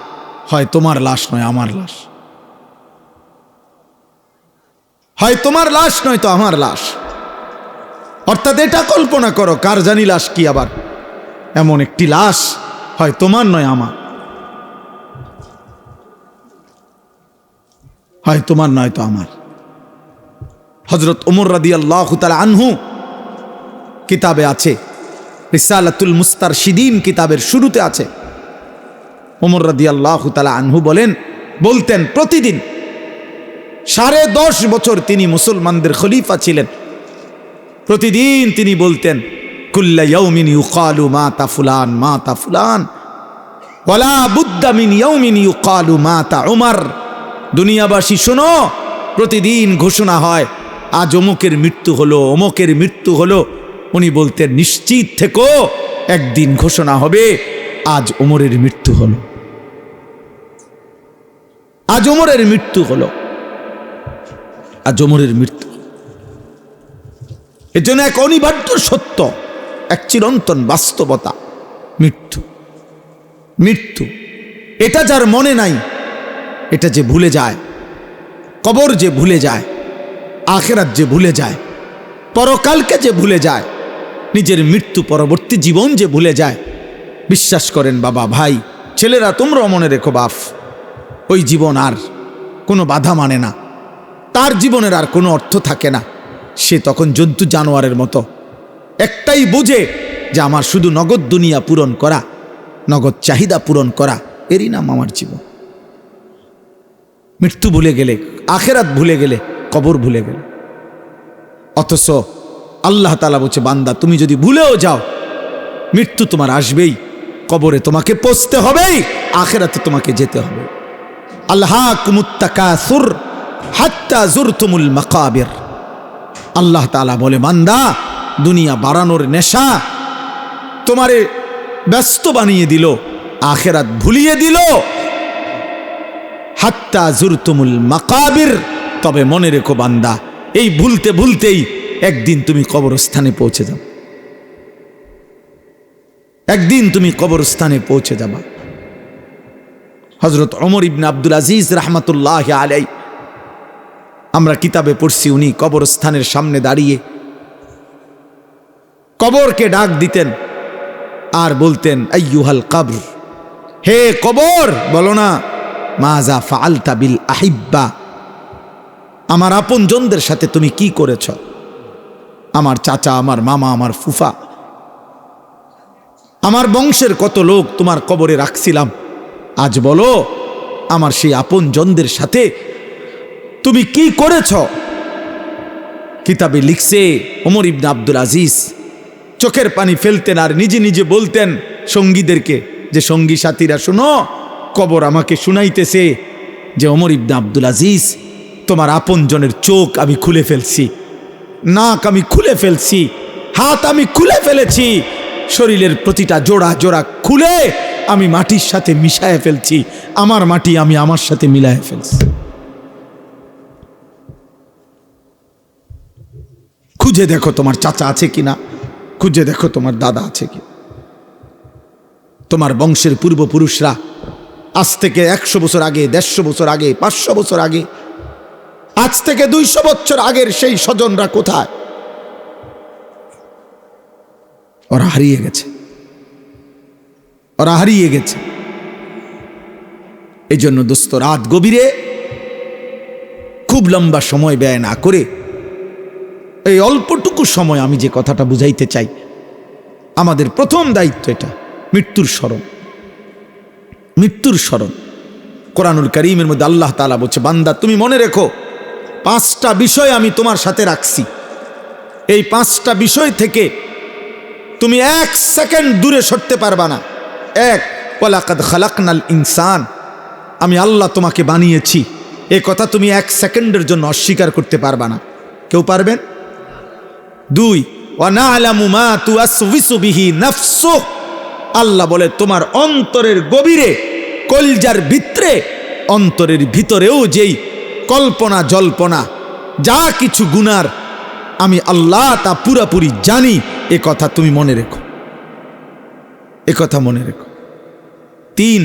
হয় তোমার লাশ নয় আমার লাশ, হয় তোমার লাশ নয় তো আমার লাশ। অর্থাৎ এটা কল্পনা করো, কার জানি লাশ কি আবার এমন একটি লাশ, হয় তোমার নয় আমার, হয় তোমার নয় তো আমার। হযরত ওমর রাদিয়াল্লাহু তাআলা আনহু কিতাবে আছে, রিসালাতুল মুস্তারশিদিন কিতাবের শুরুতে আছে, ওমর রাদিয়াল্লাহু তাআলা আনহু বলতেন, প্রতিদিন 10.5 বছর তিনি মুসলমানদের খলিফা ছিলেন। প্রতিদিন তিনি বলতেন, কুল্লা ইয়াউমিন ইউকালু মাতা ফুলান মাতা ফুলান ওয়ালা বুদ্দা মিন ইয়াউমিন ইউকালু মাতা উমর। দুনিয়াবাসী শোনো, প্রতিদিন ঘোষণা হয় আজ অমুকের মৃত্যু হলো, অমুকের মৃত্যু হলো। উনি বলতেন, নিশ্চিত থেকো, একদিন ঘোষণা হবে আজ ওমরের মৃত্যু হলো, আজ ওমরের মৃত্যু হলো, আজ ওমরের মৃত্যু। এর জন্য এক অনিবার্য সত্য, এক চিরন্তন বাস্তবতা, মৃত্যু। মৃত্যু এটা যার মনে নাই, এটা যে ভুলে যায়, কবর যে ভুলে যায়, আখিরাত যে ভুলে যায়, পরকালকে যে ভুলে যায়, নিজের মৃত্যু পরবর্তী জীবন যে ভুলে যায়, বিশ্বাস করেন বাবা, ভাই, ছেলেরা, তোমরাও মনে রেখো বাপ, ওই জীবন আর কোনো বাধা মানে না, তার জীবনের আর কোনো অর্থ থাকে না। সে তখন জন্তু জানোয়ারের মতো, একটাই বোঝে যে আমার শুধু নগদ দুনিয়া পূরণ করা, নগদ চাহিদা পূরণ করা, এরই নাম আমার জীবন। মৃত্যু ভুলে গেলে, আখিরাত ভুলে গেলে, কবর ভুলে গেলে। অথচ আল্লাহ তাআলা বলছে, বান্দা তুমি যদি ভুলেও যাও, মৃত্যু তোমার আসবেই, কবরে তোমাকে পৌঁছতে হবেই, আখিরাতে তোমাকে যেতে হবে। আলহাকুমুত তাকাসুর হাত্তা যুরতুমুল মাকাবির। আল্লাহ তাআলা বলে, বান্দা, দুনিয়া বাড়ানোর নেশা তোমারে ব্যস্ত বানিয়ে দিল, আখিরাত ভুলিয়ে দিল। হাত্তা যুরতুমুল মাকাবির। তবে মনে রেখো বান্দা, এই ভুলতে ভুলতেই একদিন তুমি কবরস্থানে পৌঁছে যাবে, একদিন তুমি কবরস্থানে পৌঁছে যাবা। হযরত ওমর ইবনে আব্দুল আজিজ রাহমাতুল্লাহি আলাইহি, আমরা কিতাবে পড়ছি, উনি কবরস্থানের সামনে দাঁড়িয়ে কবরকে ডাক দিতেন আর বলতেন, আইয়ুহাল কবর, হে কবর, বলো না মাযা ফাআলতা বিল আহিব্বা, আমার আপনজনদের সাথে তুমি কি করেছ? আমার চাচা, আমার মামা, আমার ফুফা, আমার বংশের কত লোক তোমার কবরে রাখছিলাম, আজ বলো আমার সেই আপনজনদের সাথে তুমি কি করেছ? কিতাবে লিখছে, ওমর ইবনে আব্দুল আজিজ চোখের পানি ফেলতেন আর নিজে নিজে বলতেন সঙ্গীদেরকে, যে সঙ্গী সাথীরা শোনো, কবর আমাকে শুনাইতেছে যে ওমর ইবনে আব্দুল আজিজ, তোমার আপনজনের চোখ আমি খুলে ফেলছি, নাক আমি খুলে ফেলছি, হাত আমি খুলে ফেলেছি, শরীরের প্রতিটা জোড়া জোড়া খুলে আমি মাটির সাথে মিশায় ফেলছি, আমার মাটি আমি আমার সাথে মিলায় ফেলছি। খুঁজে দেখো তোমার চাচা আছে কিনা, খুঁজে দেখো তোমার দাদা আছে কি, তোমার বংশের পূর্বপুরুষরা আজ থেকে 100 বছর আগে, 150 বছর আগে, 500 বছর আগে, আজ থেকে 200 বছর আগের সেই স্বজনরা কোথায়? ওরা হারিয়ে গেছে, ওরা হারিয়ে গেছে। এই জন্য দোস্ত, রাত গভীরে খুব লম্বা সময় ব্যয় না করে, এই অল্পটুকু সময় আমি যে কথাটা বুঝাইতে চাই, আমাদের প্রথম দায়িত্ব এটা, মৃত্যুর স্মরণ, মৃত্যুর স্মরণ। কোরআনুল কারীমের মধ্যে আল্লাহ তাআলা বলছে, বান্দা তুমি মনে রেখো, 5টা বিষয় আমি তোমার সাথে রাখছি, এই 5টা বিষয় থেকে তুমি 1 সেকেন্ড দূরে সরতে পারবা না। 1, ওয়ালাকাদ খালাকনাল ইনসান, আমি আল্লাহ তোমাকে বানিয়েছি, এই কথা তুমি 1 সেকেন্ডের জন্য অস্বীকার করতে পারবা না। কেউ পারবেন? 2, ওয়া না'লামু মা তুওয়াসওয়িসু বিহি নাফসু, আল্লাহ বলে তোমার অন্তরের গভীরে, কলজার ভিতরে, অন্তরের ভিতরেও যেই কল্পনা জল্পনা, যা কিছু গুনার, আমি আল্লাহ তা পুরাপুরি জানি, এ কথা তুমি মনে রেখো, এ কথা মনে রেখো। 3,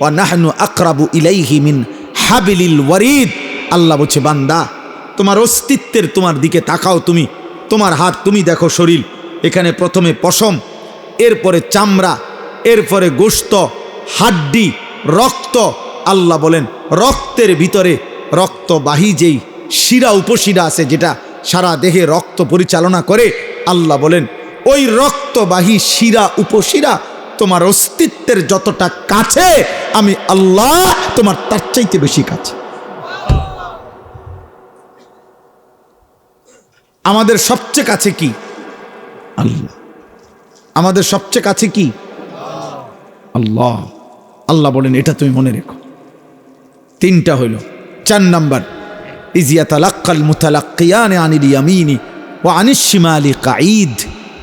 ওয়া নাহনু আকরাবু ইলাইহি মিন হাবিলিল ওয়ারিদ, আল্লাহ বলছে, বান্দা তোমার অস্তিত্বের, তোমার দিকে তাকাও, তুমি তোমার হাত, তুমি দেখো শরীর, এখানে প্রথমে পশম, এরপরে চামড়া, এরপরে গোশত, হাড্ডি, রক্ত। আল্লাহ বলেন রক্তের ভিতরে রক্তবাহী যেই শিরা উপশিরা আছে, যেটা সারা দেহে রক্ত পরিচালনা করে, আল্লাহ বলেন ওই রক্তবাহী শিরা উপশিরা তোমার অস্তিত্বের যতটা কাছে, আমি আল্লাহ তোমার তার চাইতে বেশি কাছে। আমাদের সবচেয়ে কাছে কি? আল্লাহ। আমাদের সবচেয়ে কাছে কি? আল্লাহ। আল্লাহ বলেন এটা তুমি মনে রেখো। তিনটা হইল। 4 নাম্বার, ইয ইয়াতালাক্কাল মুতালাক্কিয়ান আনিল ইয়ামিনি ওয়া আনিশ শিমালি কাঈদ।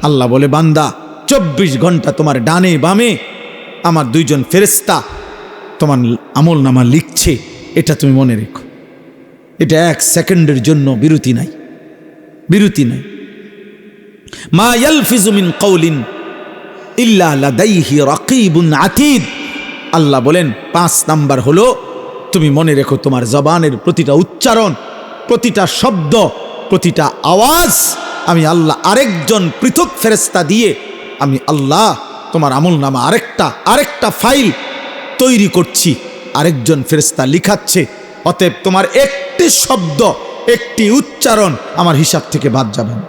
আল্লাহ বলে বান্দা 24 ঘন্টা তোমার ডানে বামে আমার 2 জন ফেরেশতা তোমার আমল নামা লিখছে, এটা তুমি মনে রেখো। এটা 1 সেকেন্ডের জন্য বিরতি নাই, বিরতি নাই। মা ইয়ালফিজু মিন কাউলিন ইল্লা লাদাইহি রাকিবুন আতীদ। আল্লাহ বলেন 5 নাম্বার হলো তুমি মনে রেখো তোমার জবানের প্রতিটা উচ্চারণ, প্রতিটা শব্দ, প্রতিটা আওয়াজ আমি আল্লাহ আরেকজন পৃথক ফেরেশতা দিয়ে আমি আল্লাহ তোমার আমল নামা আরেকটা ফাইল তৈরি করছি, আরেকজন ফেরেশতা লিখাচ্ছে। অতএব তোমার একটি শব্দ, একটি উচ্চারণ আমার হিসাব থেকে বাদ যাবে না।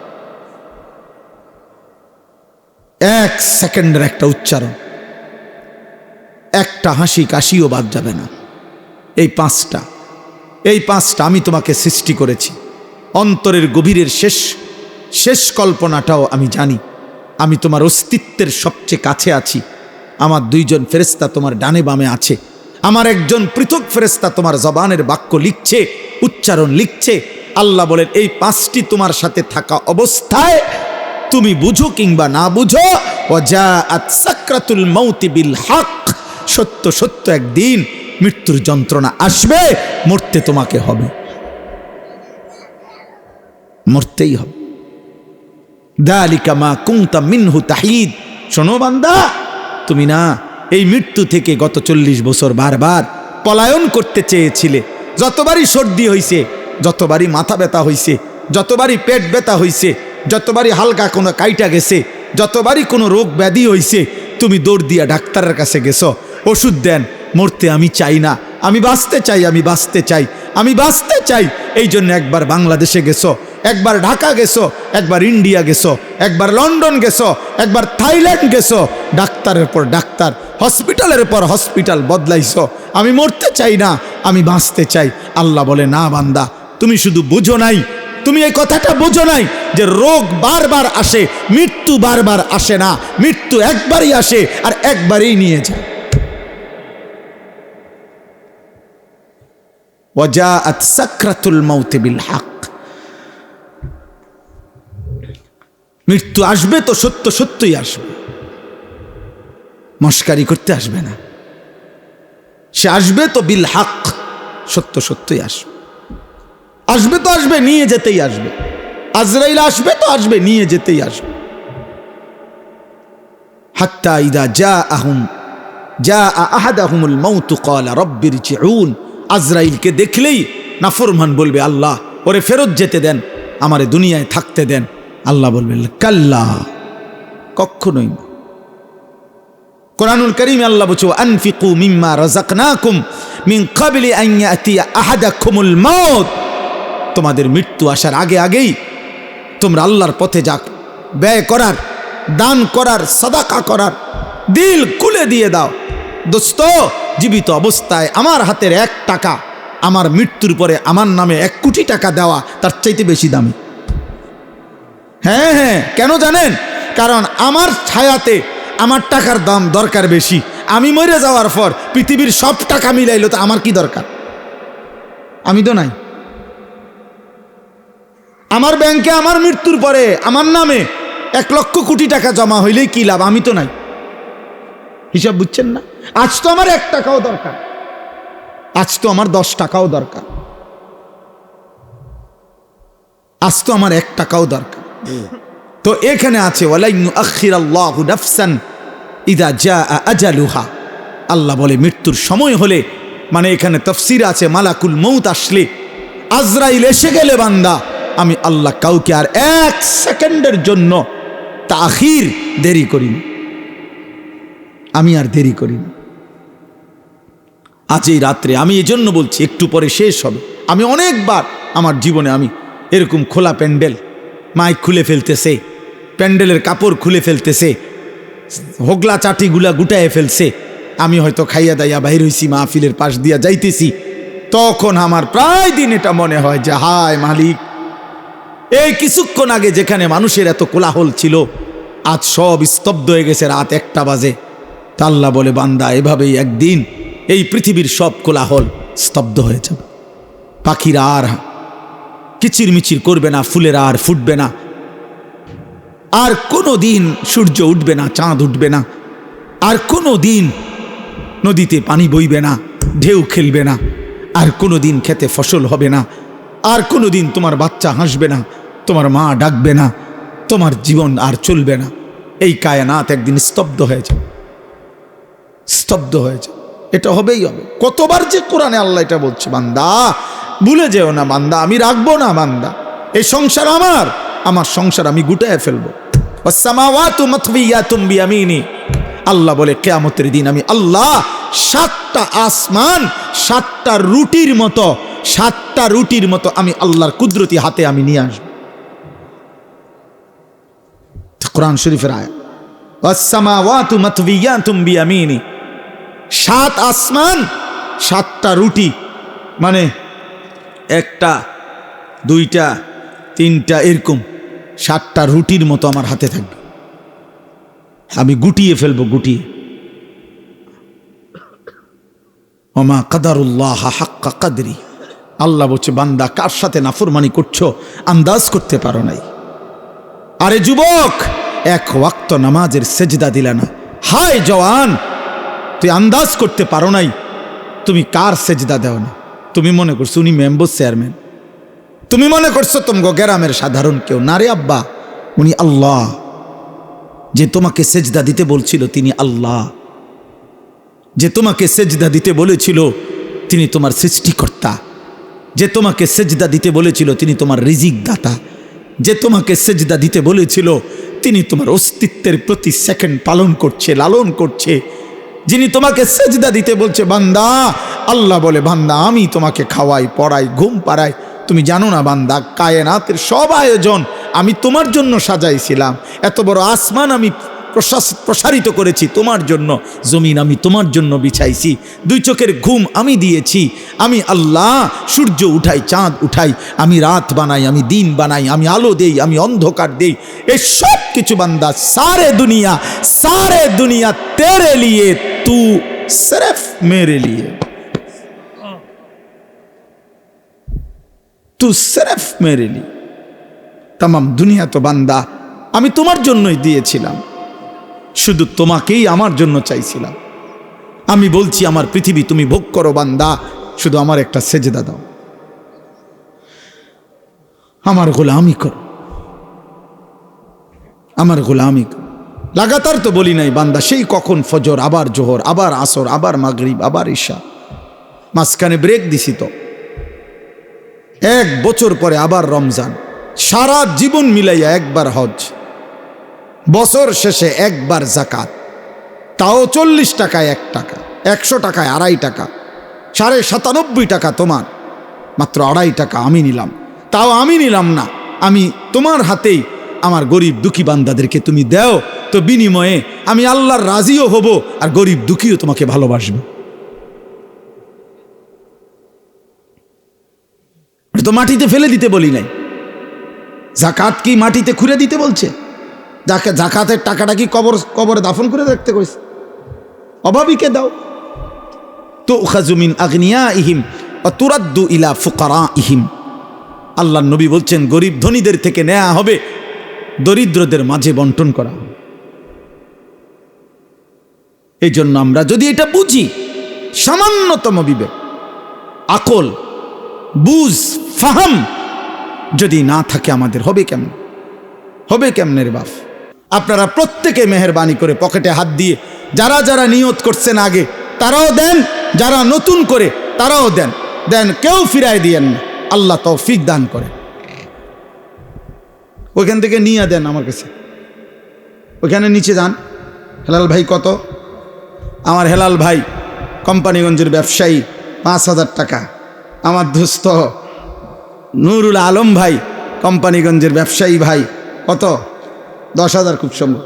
1 সেকেন্ডের একটা উচ্চারণ, একটা হাসি কাশিও বাদ যাবে না। এই 5টা আমি তোমাকে সৃষ্টি করেছি। অন্তরের গভীরের শেষ কল্পনাটাও আমি জানি। আমি তোমার অস্তিত্বের সবচেয়ে কাছে আছি। আমার 2 জন ফেরেশতা তোমার ডানে বামে আছে। আমার একজন পৃথক ফেরেশতা তোমার জবানের বাক্য লিখছে, উচ্চারণ লিখছে। আল্লাহ বলেন এই 5টি তোমার সাথে থাকা অবস্থায় তুমি বুঝো কিংবা না বুঝো, ওয়াজাআত সাকরাতুল মাউতি বিল হক, সত্য সত্য একদিন মৃত্যুর যন্ত্রণা আসবে, মরতে তোমাকে হবে, মরতেই হবে। যালিকা মা কুনতা মিনহু তাহিদ। শোনো বান্দা, তুমি না এই মৃত্যু থেকে গত 40 বছর বারবার পলায়ন করতে চেয়েছিলে। যতবারই সর্দি হইছে, যতবারই মাথা ব্যথা হইছে, যতবারই পেট ব্যথা হইছে, যতবারই হালকা কোনো কাইটা গেছে, যতবারই কোনো রোগ ব্যাধি হইছে, তুমি দৌড় দিয়া ডাক্তারের কাছে গেছো, ওষুধ দেন। মরতে আমি চাই না, আমি বাঁচতে চাই, আমি বাঁচতে চাই, আমি বাঁচতে চাই। এই জন্য একবার বাংলাদেশে গেছো, একবার ঢাকা গেছো, একবার ইন্ডিয়া গেছো, একবার লন্ডন গেছো, একবার থাইল্যান্ড গেছো। ডাক্তারের পর ডাক্তার, হসপিটালের পর হসপিটাল বদলাইছো। আমি মরতে চাই না, আমি বাঁচতে চাই। আল্লাহ বলে না বান্দা, তুমি শুধু বুঝো নাই, তুমি এই কথাটা বুঝো নাই যে রোগ বারবার আসে, মৃত্যু বারবার আসে না। মৃত্যু একবারই আসে আর একবারই নিয়ে যায়। ওয়াজাআত সাকরাতুল মাউতি বিল হক। মৃত্যু আসবে তো সত্য সত্যই আসবে, মস্কারি করতে আসবে না। সে আসবে তো বিল হক, সত্য সত্যই আসবে। আসবে তো আসবে, নিয়ে যেতেই আসবে। আজরাইল আসবে তো আসবে, নিয়ে যেতেই আসবে। হাত্তা ইদা জাআ আহাদাহুমুল মাউত ক্বালা রাব্বিরজিউন। আজরাইলকে দেখলেই নাফরমান বলবে আল্লাহ ওরে ফেরত যেতে দেন, আমারে দুনিয়ায় থাকতে দেন। আল্লাহ বলবেন কাল্লা, কখনোই না। কোরআনুল কারীমে আল্লাহ বলছে আনফিকু মিম্মা রাযাকনাকুম মিন ক্বাবলি আন ইয়াতিয়া আহাদাকুমুল মাউত। তোমাদের মৃত্যু আসার আগেই তোমরা আল্লাহর পথে যা ব্যয় করার, দান করার, সাদাকা করার, দিল খুলে দিয়ে দাও। দোস্ত, জীবিত অবস্থায় আমার হাতের 1 টাকা আমার মৃত্যুর পরে আমার নামে 1 কোটি টাকা দেওয়া তার চাইতে বেশি দামি। হ্যাঁ, কেন জানেন? কারণ আমার ছায়াতে আমার টাকার দাম দরকার বেশি। আমি মরে যাওয়ার পর পৃথিবীর সব টাকা মিলাইলো তো আমার কি দরকার? আমি তো নাই। আমার ব্যাংকে আমার মৃত্যুর পরে আমার নামে 1 লক্ষ কোটি টাকা জমা হইলেই কি লাভ? আমি তো নাই। হিসাব বুঝছেন না? আজ তো আমার 1 টাকাও দরকার, আজ তো আমার 10 টাকাও দরকার, আজ তো আমার 1 টাকাও দরকার। তো এখানে আছে ওয়ালা ইউআখিরাল্লাহু নাফসান ইযা জাআ আজালুহা। আল্লাহ বলে মৃত্যুর সময় হলে, মানে এখানে তাফসীর আছে মালাকুল মউত আসলে, আজরাইল এসে গেলে বান্দা, আমি আল্লাহ কাউকে আর 1 সেকেন্ডের জন্য তাখির দেরি করিনি, আমি আর দেরি করিনি। আজ এই রাত্রে আমি এই জন্য বলছি একটু পরে শেষ হবে। আমি অনেকবার আমার জীবনে আমি এরকম খোলা প্যান্ডেল, মাইক খুলে ফেলতেছে, প্যান্ডেলের কাপড় খুলে ফেলতেছে, হোগলা চাটিগুলা গুটায় ফেলছে, আমি হয়তো খাইয়া দাইয়া বাহির হইছি, মাহফিলের পাশ দিয়া যাইতেছি, তখন আমার প্রায় দিন এটা মনে হয় যে হায় মালিক, এই কিছুক্ষণ আগে যেখানে মানুষের এত কোলাহল ছিল, আজ সব স্তব্ধ হয়ে গেছে, রাত 1টা বাজে। তা আল্লাহ বলে, বান্দা এভাবেই একদিন এই পৃথিবীর সব কোলাহল স্তব্ধ হয়ে যাবে। পাখিরা আর কিচিরমিচির করবে না, ফুলেরা আর ফুটবে না, আর কোনো দিন সূর্য উঠবে না, চাঁদ উঠবে না, আর কোনো দিন নদীতে পানি বইবে না, ঢেউ খেলবে না, আর কোনো দিন খেতে ফসল হবে না, আর কোনো দিন তোমার বাচ্চা হাসবে না, তোমার মা ডাকবে না, তোমার জীবন আর চলবে না। এই কায়নাত একদিন স্তব্ধ হয়ে যাবে, স্তব্ধ হয়ে যাবে। এটা হবেই হবে। কতবার যে কোরআনে আল্লাহ এটা বলছে, বান্দা ভুলে যেও না, বান্দা আমি রাখবো না, বান্দা এই সংসার আমার সংসার আমি গুটায় ফেলবো। ওয়াসসামাওয়াতু মাতওয়িয়াতুম বিয়ামিনি, আল্লাহ বলে কিয়ামতের দিন আমি আল্লাহ 7টা আসমান 7টা রুটির মতো আমি আল্লাহর কুদরতি হাতে আমি নিয়ে আসবো। কোরআন শরীফের আয়াত, ওয়াসসামাওয়াতু মাতওয়িয়াতুম বিয়ামিনি, 7 আসমান 7টা রুটি, মানে 1টা 2টা 3টা এরকম 7টা রুটির মতো আমার হাতে থাকবে, আমি গুটিয়ে ফেলবো, গুটিয়ে। ওমা কাদারুল্লাহ হাক্কা কাদরি, আল্লাহ বলছে বান্দা কার সাথে নাফরমানি করছো আন্দাজ করতে পারো নাই। আরে যুবক, 1 ওয়াক্ত নামাজের সেজদা দিলা না, হায় জওয়ান তুই আন্দাজ করতে পারো নাই তুমি কার সেজদা দেও না। তুমি মনে করছো উনি মেম্বার চেয়ারম্যান, তুমি মনে করছো তোমাকে গ্রামের সাধারণ কেউ না। রে আব্বা, উনি আল্লাহ। যে তোমাকে সেজদা দিতে বলছিল তিনি আল্লাহ, যে তোমাকে সেজদা দিতে বলেছিল তিনি তোমার সৃষ্টিকর্তা, যে তোমাকে সেজদা দিতে বলেছিল তিনি তোমার রিজিক দাতা, যে তোমাকে সেজদা দিতে বলেছিল তিনি তোমার অস্তিত্বের প্রতি সেকেন্ড পালন করছে, লালন করছে, যিনি তোমাকে সেজদা দিতে বলছে বান্দা, আল্লাহ বলে বান্দা আমি তোমাকে খাওয়াই, পড়াই, ঘুম পাড়াই। তুমি জানো না বান্দা, কায়নাতের সব আয়োজন আমি তোমার জন্য সাজাইছিলাম। এত বড় আসমান আমি প্রসারিত করেছি তোমার জন্য, জমিন আমি তোমার জন্য বিছাইছি, 2 চোখের ঘুম আমি দিয়েছি। আমি আল্লাহ সূর্য উঠাই, চাঁদ উঠাই, আমি রাত বানাই, আমি দিন বানাই, আমি আলো দেই, আমি অন্ধকার দেই। এই সব কিছু বান্দা সারে দুনিয়া তেরে লিয়ে, তু সির্ফ মেরে লিয়ে, তু সির্ফ মেরে লিয়ে। তামাম দুনিয়া তো বান্দা আমি তোমার জন্যই দিয়েছিলাম, শুধু তোমাকেই আমার জন্য চাইছিলাম। আমি বলছি আমার পৃথিবী তুমি ভোগ করো বান্দা, শুধু আমার একটা সেজদা দাও, আমার গোলামি করো, আমার গোলামি করো। লাগাতার তো বলি নাই বান্দা, সেই কখন ফজর, আবার জোহর, আবার আসর, আবার মাগরিব, আবার ঈশা, মাঝখানে ব্রেক দিছি তো। 1 বছর পরে আবার রমজান, সারা জীবন মিলাইয়া একবার হজ, বছর শেষে একবার জাকাত, তাও 40 টাকায় 1 টাকা, 100 টাকায় 2.5 টাকা, 97.5 টাকা তোমার, মাত্র 2.5 টাকা আমি নিলাম। তাও আমি নিলাম না, আমি তোমার হাতেই আমার গরিব দুঃখী বান্দাদেরকে তুমি দাও, তো বিনিময়ে আমি আল্লাহর রাজিও হব, আর গরিব দুঃখীও তোমাকে ভালোবাসবে। তো মাটিতে ফেলে দিতে বলি নাই, জাকাত কি মাটিতে খুঁড়ে দিতে বলছে? জাকাতের টাকাটা কি কবরে দাফন করে রাখতে কইছে? অভাবীকে দাও। তো উখাযু মিন আগনিয়াইহিম ওয়া তুরাদ্দু ইলা ফুকারাইহিম, আল্লাহর নবী বলছেন গরিব ধনীদের থেকে নেওয়া হবে, দরিদ্রদের মাঝে বন্টন করা হবে। এই জন্য আমরা যদি এটা বুঝি, সামান্যতম বিবেক, আকল, বুঝ, ফাহাম যদি না থাকে আমাদের, হবে কেমন? হবে কেমনের বাপ? আপনারা প্রত্যেকে মেহেরবানি করে পকেটে হাত দিয়ে যারা যারা নিয়ত করছেন আগে তারাও দেন, যারা নতুন করে তারাও দেন, কেউ ফিরায় দিয়েন না। আল্লাহ তৌফিক দান করে। ওইখান থেকে নিয়ে দেন আমার কাছে, ওইখানে নিচে যান। হেলাল ভাই কত? আমার হেলাল ভাই কোম্পানিগঞ্জের ব্যবসায়ী, 5,000 টাকা। আমার দোস্ত নুরুল আলম ভাই কোম্পানিগঞ্জের ব্যবসায়ী ভাই, কত? 10,000 খুব সম্ভব।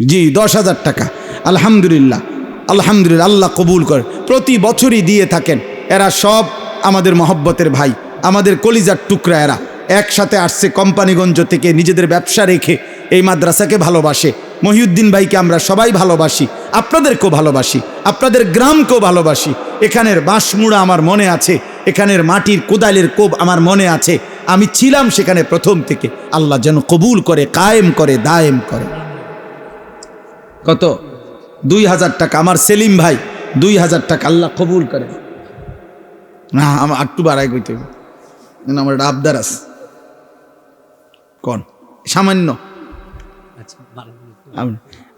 জি 10,000 টাকা, আলহামদুলিল্লাহ। আলহামদুলিল্লাহ, আল্লাহ কবুল করে। প্রতি বছরই দিয়ে থাকেন। এরা সব আমাদের মহব্বতের ভাই, আমাদের কলিজার টুকরা। এরা একসাথে আসছে কোম্পানিগঞ্জ থেকে, নিজেদের ব্যবসা রেখে এই মাদ্রাসাকে ভালোবাসে। মহিউদ্দিন ভাইকে আমরা সবাই ভালোবাসি, আপনাদেরকেও ভালোবাসি, আপনাদের গ্রামকেও ভালোবাসি। এখানের বাঁশমুড়া আমার মনে আছে, এখানের মাটির কোদালের কোপ আমার মনে আছে। আমি ছিলাম সেখানে প্রথম থেকে। আল্লাহ যেন কবুল করে, কায়েম করে, দায়েম করে। কত? 2000 টাকা আমার সেলিম ভাই, 2000 টাকা আল্লাহ কবুল করে। না আমার একটু বাড়াই কইতে হবে, আমার একটা আবদার আছে। কোন সামান্য?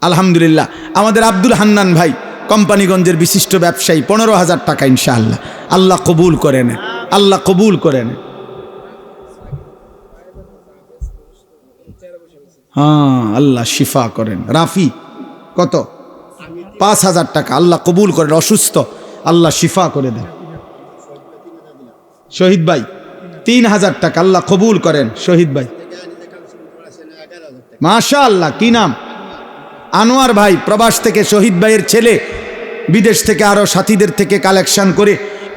আলহামদুলিল্লাহ। আমাদের আব্দুল হান্নান ভাই কোম্পানিগঞ্জের বিশিষ্ট ব্যবসায়ী, 15,000 টাকা ইনশাআল্লাহ। আল্লাহ কবুল করেন, আল্লাহ কবুল করেন। হ্যাঁ, আল্লাহ শিফা করেন। রাফি কত? 5,000 টাকা আল্লাহ কবুল করেন। অসুস্থ, আল্লাহ শিফা করে দেন। শহীদ ভাই 3,000 টাকা আল্লাহ কবুল করেন। শহীদ ভাই মাশাআল্লাহ, কি নাম? আনোয়ার ভাই প্রবাস থেকে, শহীদ ভাইয়ের ছেলে বিদেশ থেকে আরো সাথীদের থেকে কালেকশন করে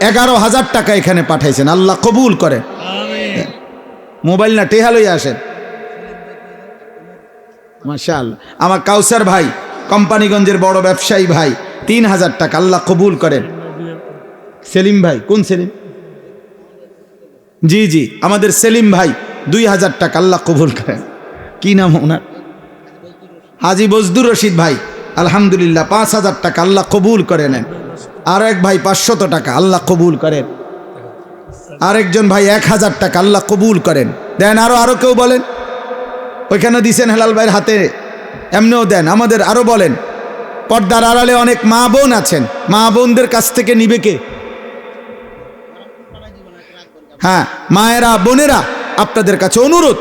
11,000 টাকা এখানে পাঠাইছেন। আল্লাহ কবুল করে। মোবাইল না টেহালই আসেন। মাশাআল্লাহ। আমার কাউসার ভাই কোম্পানিগঞ্জের বড় ব্যবসায়ী ভাই, 3,000 টাকা আল্লাহ কবুল করেন। সেলিম ভাই, কোন সেলিম? জি জি, আমাদের সেলিম ভাই 2,000 টাকা আল্লাহ কবুল করেন। কি নাম ওনার? হাজি বজদুর রশিদ ভাই, আলহামদুলিল্লাহ 5,000 টাকা আল্লাহ কবুল করে নেন। আর এক ভাই 500 টাকা আল্লাহ কবুল করেন। আরেকজন ভাই 1,000 টাকা আল্লাহ কবুল করেন। দেন আরো কেউ বলেন? ওইখানে দিছেন হেলাল ভাইয়ের হাতে, এমনিও দেন। আমাদের আরো বলেন। পর্দার আড়ালে অনেক মা বোন আছেন, মা বোনদের কাছ থেকে নিবে কে? হ্যাঁ, মায়েরা, বোনেরা, আপনাদের কাছে অনুরোধ,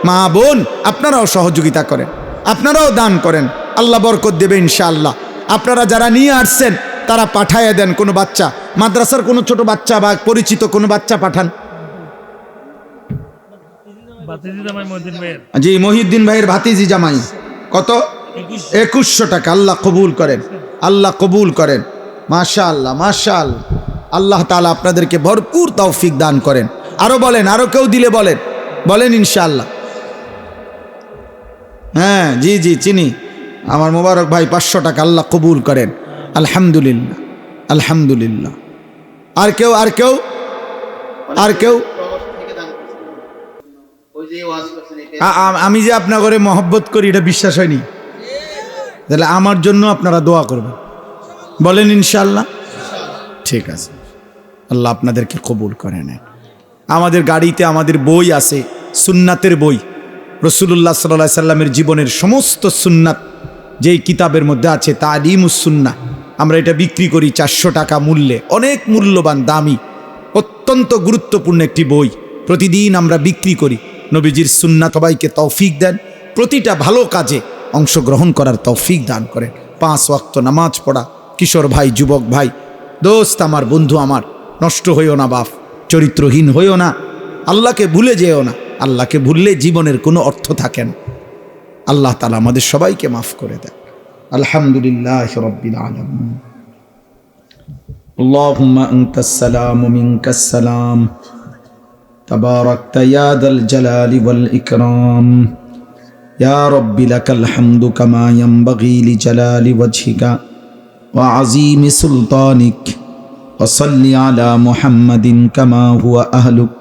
মা বোন আপনারাও সহযোগিতা করেন, আপনারাও দান করেন, আল্লাহ বরকত দেবে ইনশাআল্লাহ। আপনারা যারা নিয়ে আসছেন তারা পাঠাইয়া দেন। কোনো বাচ্চা, মাদ্রাসার কোনো ছোট বাচ্চা বা পরিচিত কোনো বাচ্চা পাঠান। জি, মহিউদ্দিন ভাইয়ের ভাতিজি জামাই। কত? 2100 টাকা আল্লাহ কবুল করেন, আল্লাহ কবুল করেন। মাশাআল্লাহ, মাশাআল্লাহ। আল্লাহ তাআলা আপনাদেরকে ভরপুর তৌফিক দান করেন। আরো বলেন, আরো কেউ দিলে বলেন, বলেন ইনশাআল্লাহ। হ্যাঁ, জি জি, চিনি। আমার মোবারক ভাই 500 টাকা আল্লাহ কবুল করেন। আলহামদুলিল্লাহ, আলহামদুলিল্লাহ। আর কেউ? আর কেউ? আর কেউ? আমি যে আপনার ঘরে মহব্বত করি এটা বিশ্বাস হয়নি? তাহলে আমার জন্য আপনারা দোয়া করবেন, বলেন ইনশাআল্লাহ। ঠিক আছে, আল্লাহ আপনাদেরকে কবুল করে নেন। আমাদের গাড়িতে আমাদের বই আছে, সুন্নাতের বই। রাসূলুল্লাহ সাল্লাল্লাহু আলাইহি সাল্লামের জীবনের সমস্ত সুন্নাত যেই কিতাবের মধ্যে আছে, তালিমুস সুন্নাহ। আমরা এটা বিক্রি করি 400 টাকা মূল্যে। অনেক মূল্যবান, দামি, অত্যন্ত গুরুত্বপূর্ণ একটি বই। প্রতিদিন আমরা বিক্রি করি। নবীজির সুন্নাত সবাইকে তৌফিক দেন, প্রতিটা ভালো কাজে অংশগ্রহণ করার তৌফিক দান করেন। 5 ওয়াক্ত নামাজ পড়া। কিশোর ভাই, যুবক ভাই, দোস্ত আমার, বন্ধু আমার, নষ্ট হইও না বাপ, চরিত্রহীন হইও না, আল্লাহকে ভুলে যেও না। আল্লাহকে ভুললে জীবনের কোনো অর্থ থাকে না। আল্লাহ তাআলা আমাদের সবাইকে মাফ করে দেন। আলহামদুলিল্লাহ রাব্বিল আলামিন। আল্লাহুম্মা আনতাস সালাম ওয়া মিনকাস সালাম, তাবারাকতা ইয়া যাল জালালি ওয়াল ইকরাম। ইয়া রাব্বি লাকাল হামদু কামা ইয়ানবাগি লিজালালি ওয়াজহিকা ওয়া আযীমি সুলতানিক। ওয়া সাল্লি আলা মুহাম্মাদিন কামা হুয়া আহলুক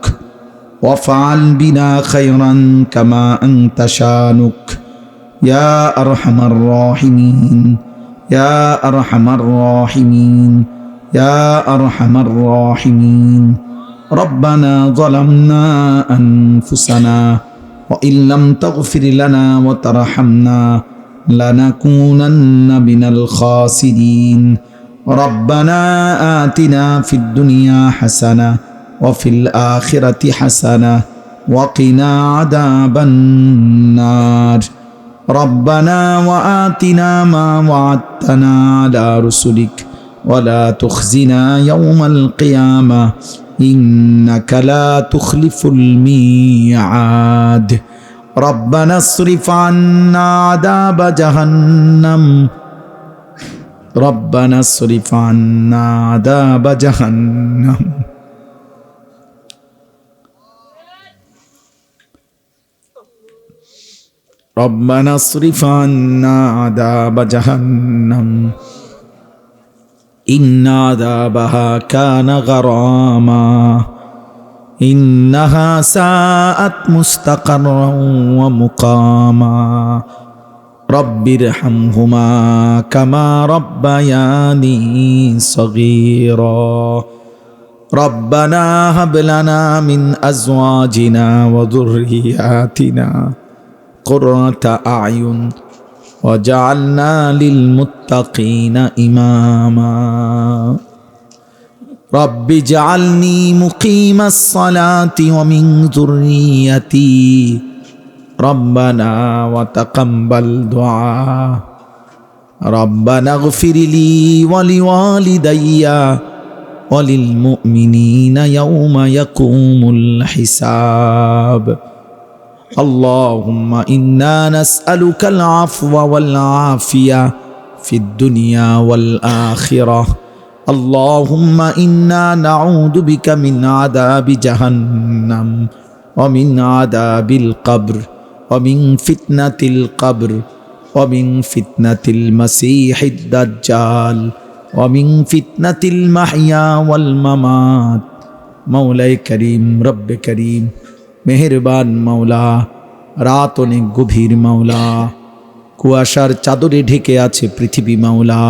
ওয়াফআল বিনা খায়রান কামা আনতা শানুক। ইয়া আরহামার রাহিমিন, ইয়া আরহামার রাহিমিন, ইয়া আরহামার রাহিমিন। রব্বানা যালামনা আনফুসানা ওয়া ইল্লাম তাগফির লানা ওয়া তারহামনা লানাকুনান্না মিনাল খাসিরিন। রব্বানা আতিনা ফিদ দুনিয়া হাসানা ওয়া ফিল আখিরাতি হাসানা ওয়া কিনা আযাবান নার। ربنا وآتنا ما وعدتنا على رسلك ولا تخزنا يوم القيامة إنك لا تخلف الميعاد. ربنا اصرف عنا عذاب جهنم রব্বানা সরিফ আন্না আযাব জাহান্নাম রব্বানা সরিফ আন্না আযাব জাহান্নাম ইন্না আযাবাহা কানা গারামা ইন্নাহা সাআত মুস্তাকাররান ওয়া মুকামা রব্বিরহামহুমা কামা রব্বায়ানি সগীরা রব্বানা হাব লানা মিন আজওয়াজিনা ওয়া যুররিয়াতিনা কুররাতা আয়ুন ওয়াজআলনা লিল মুত্তাকিনা ইমামা রব্বি জাআলনি মুকিমাস সালাতি ওয়া মিন যুররিয়াতি রব্বানা ওয়া তাকাব্বাল দুআ রব্বানা ইগফিরলি ওয়া লিওয়ালিদাইয়া ওয়া লিল মুমিনিনা ইয়াওমা ইয়াকুমুল হিসাব আল্লাহুম্মা ইন্না নাসআলুকাল আফওয়া ওয়াল আফিয়া ফিদ দুনিয়া ওয়াল আখিরাহ আল্লাহুম্মা ইন্না নাউযু বিকা মিন আযাবি জাহান্নাম ওয়া মিন আযাবিল কবর ওয়া মিন ফিতনাতিল কবর ওয়া মিন ফিতনাতিল মাসীহিদ দাজ্জাল ওয়া মিন ফিতনাতিল মাহইয়া ওয়াল মামাত মাওলাই করিম রব্বে করিম মেহেরবান মাওলা রাত অনেক গভীর মাওলা কুয়াশার চাদরে ঢেকে আছে পৃথিবী মাওলা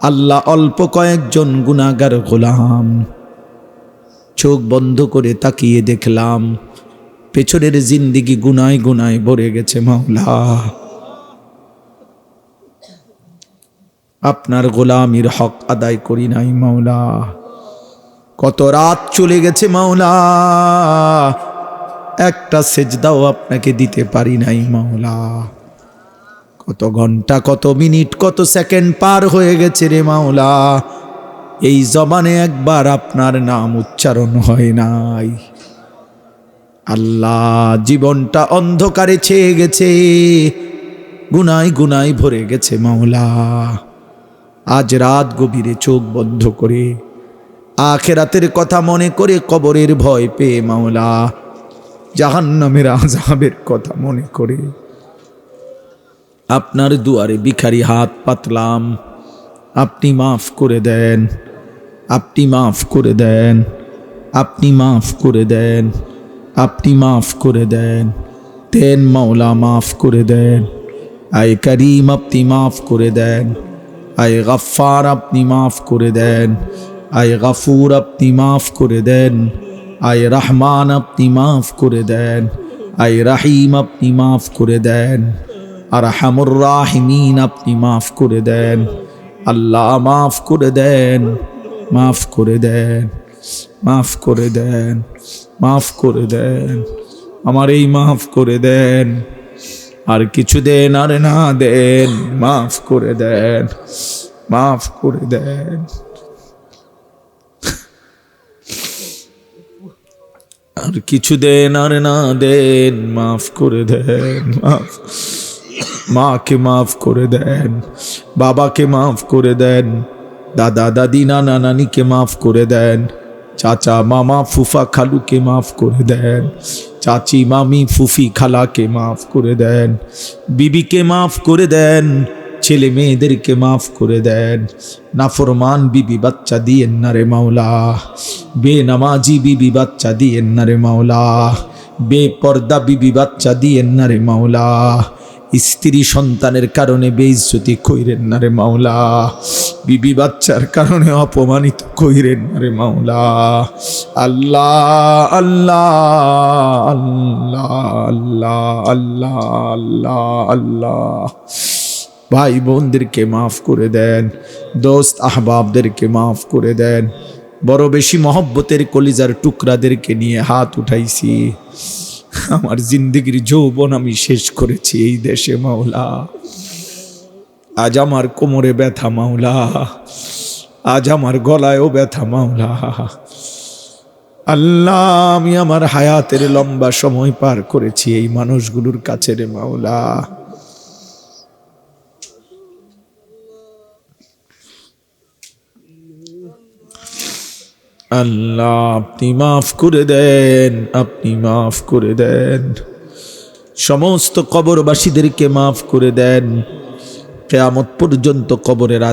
আল্লাহ অল্প কয়েকজন গুনাহগার গোলাম চোখ বন্ধ করে তাকিয়ে দেখলাম পেছনের জিন্দেগি গুনায় গুনায় ভরে গেছে মাওলা আপনার গোলামির হক আদায় করি নাই মাওলা কত রাত চলে গেছে মাওলা একটা সেজদাও আপনাকে দিতে পারি নাই মাওলা কত ঘন্টা কত মিনিট কত সেকেন্ড পার হয়ে গেছে রে মাওলা এই জবানে একবার আপনার নাম উচ্চারণ হয় নাই আল্লাহ জীবনটা অন্ধকারে ছেয়ে গেছে গুনায় গুনায় ভরে গেছে মাওলা আজ রাত গভীরে চোখ বন্ধ করে আখিরাতের কথা মনে করে কবরের ভয় পেয়ে মাওলা জাহান্নামের আযাবের কথা মনে করে আপনার দুয়ারে ভিখারি হাত পাতলাম আপনি মাফ করে দেন আপনি মাফ করে দেন আপনি মাফ করে দেন আপনি মাফ করে দেন তেন মাওলা মাফ করে দেন আয় করিম আপনি মাফ করে দেন আয় গফফার আপনি মাফ করে দেন আয় গফুর আপনি মাফ করে দেন আয় রহমান আপনি মাফ করে দেন আয় রহিম আপনি মাফ করে দেন আরহামুর রাহিমিন আপনি মাফ করে দেন আল্লাহ মাফ করে দেন মাফ করে দেন মাফ করে দেন মাফ করে দেন আমার এই মাফ করে দেন আর কিছু দেন আর না দেন মাফ করে দেন মাফ করে দেন আর কিছু দেন আর না দেন মাফ করে দেন মাফ মাকে মাফ করে দেন বাবাকে মাফ করে দেন দাদা দাদি নানা নানিকে মাফ করে দেন চাচা মামা ফুফা খালুকে মাফ করে দেন চাচি মামি ফুফি খালাকে মাফ করে দেন বিবিকে মাফ করে দেন ছেলে মেয়েদেরকে মাফ করে দেন নাফরমান বিবি বাচ্চা দিয়েন না রে মাওলা বেনামাজি বিবি বাচ্চা দিয়েন না রে মাওলা বেপর্দা বিবি বাচ্চা দিয়েন না রে মাওলা স্ত্রী সন্তানের কারণে বেইজ্জতি কইরেন না রে মাওলা বিবি বাচ্চার কারণে অপমানিত কইরেন না রে মাওলা আল্লাহ আল্লাহ আল্লাহ আল্লাহ আল্লাহ আল্লাহ আল্লাহ ভাই বোনদেরকে মাফ করে দেন দোস্ত আহবাবদেরকে মাফ করে দেন বড় বেশি মহব্বতের কলিজার টুকরাদেরকে নিয়ে হাত উঠাইছি আমার জিন্দেগির যৌবন আমি শেষ করেছি এই দেশে মাওলা আজ আমার কোমরে ব্যথা মাওলা আজ আমার গলায়ও ব্যথা মাওলা আল্লাহ আমি আমার হায়াতের লম্বা সময় পার করেছি এই মানুষগুলোর কাছে রে মাওলা আল্লাহ আপনি মাফ করে দেন, আপনি মাফ করে দেন, সমস্ত কবরবাসীদেরকে মাফ করে দেন, কিয়ামত পর্যন্ত কবরের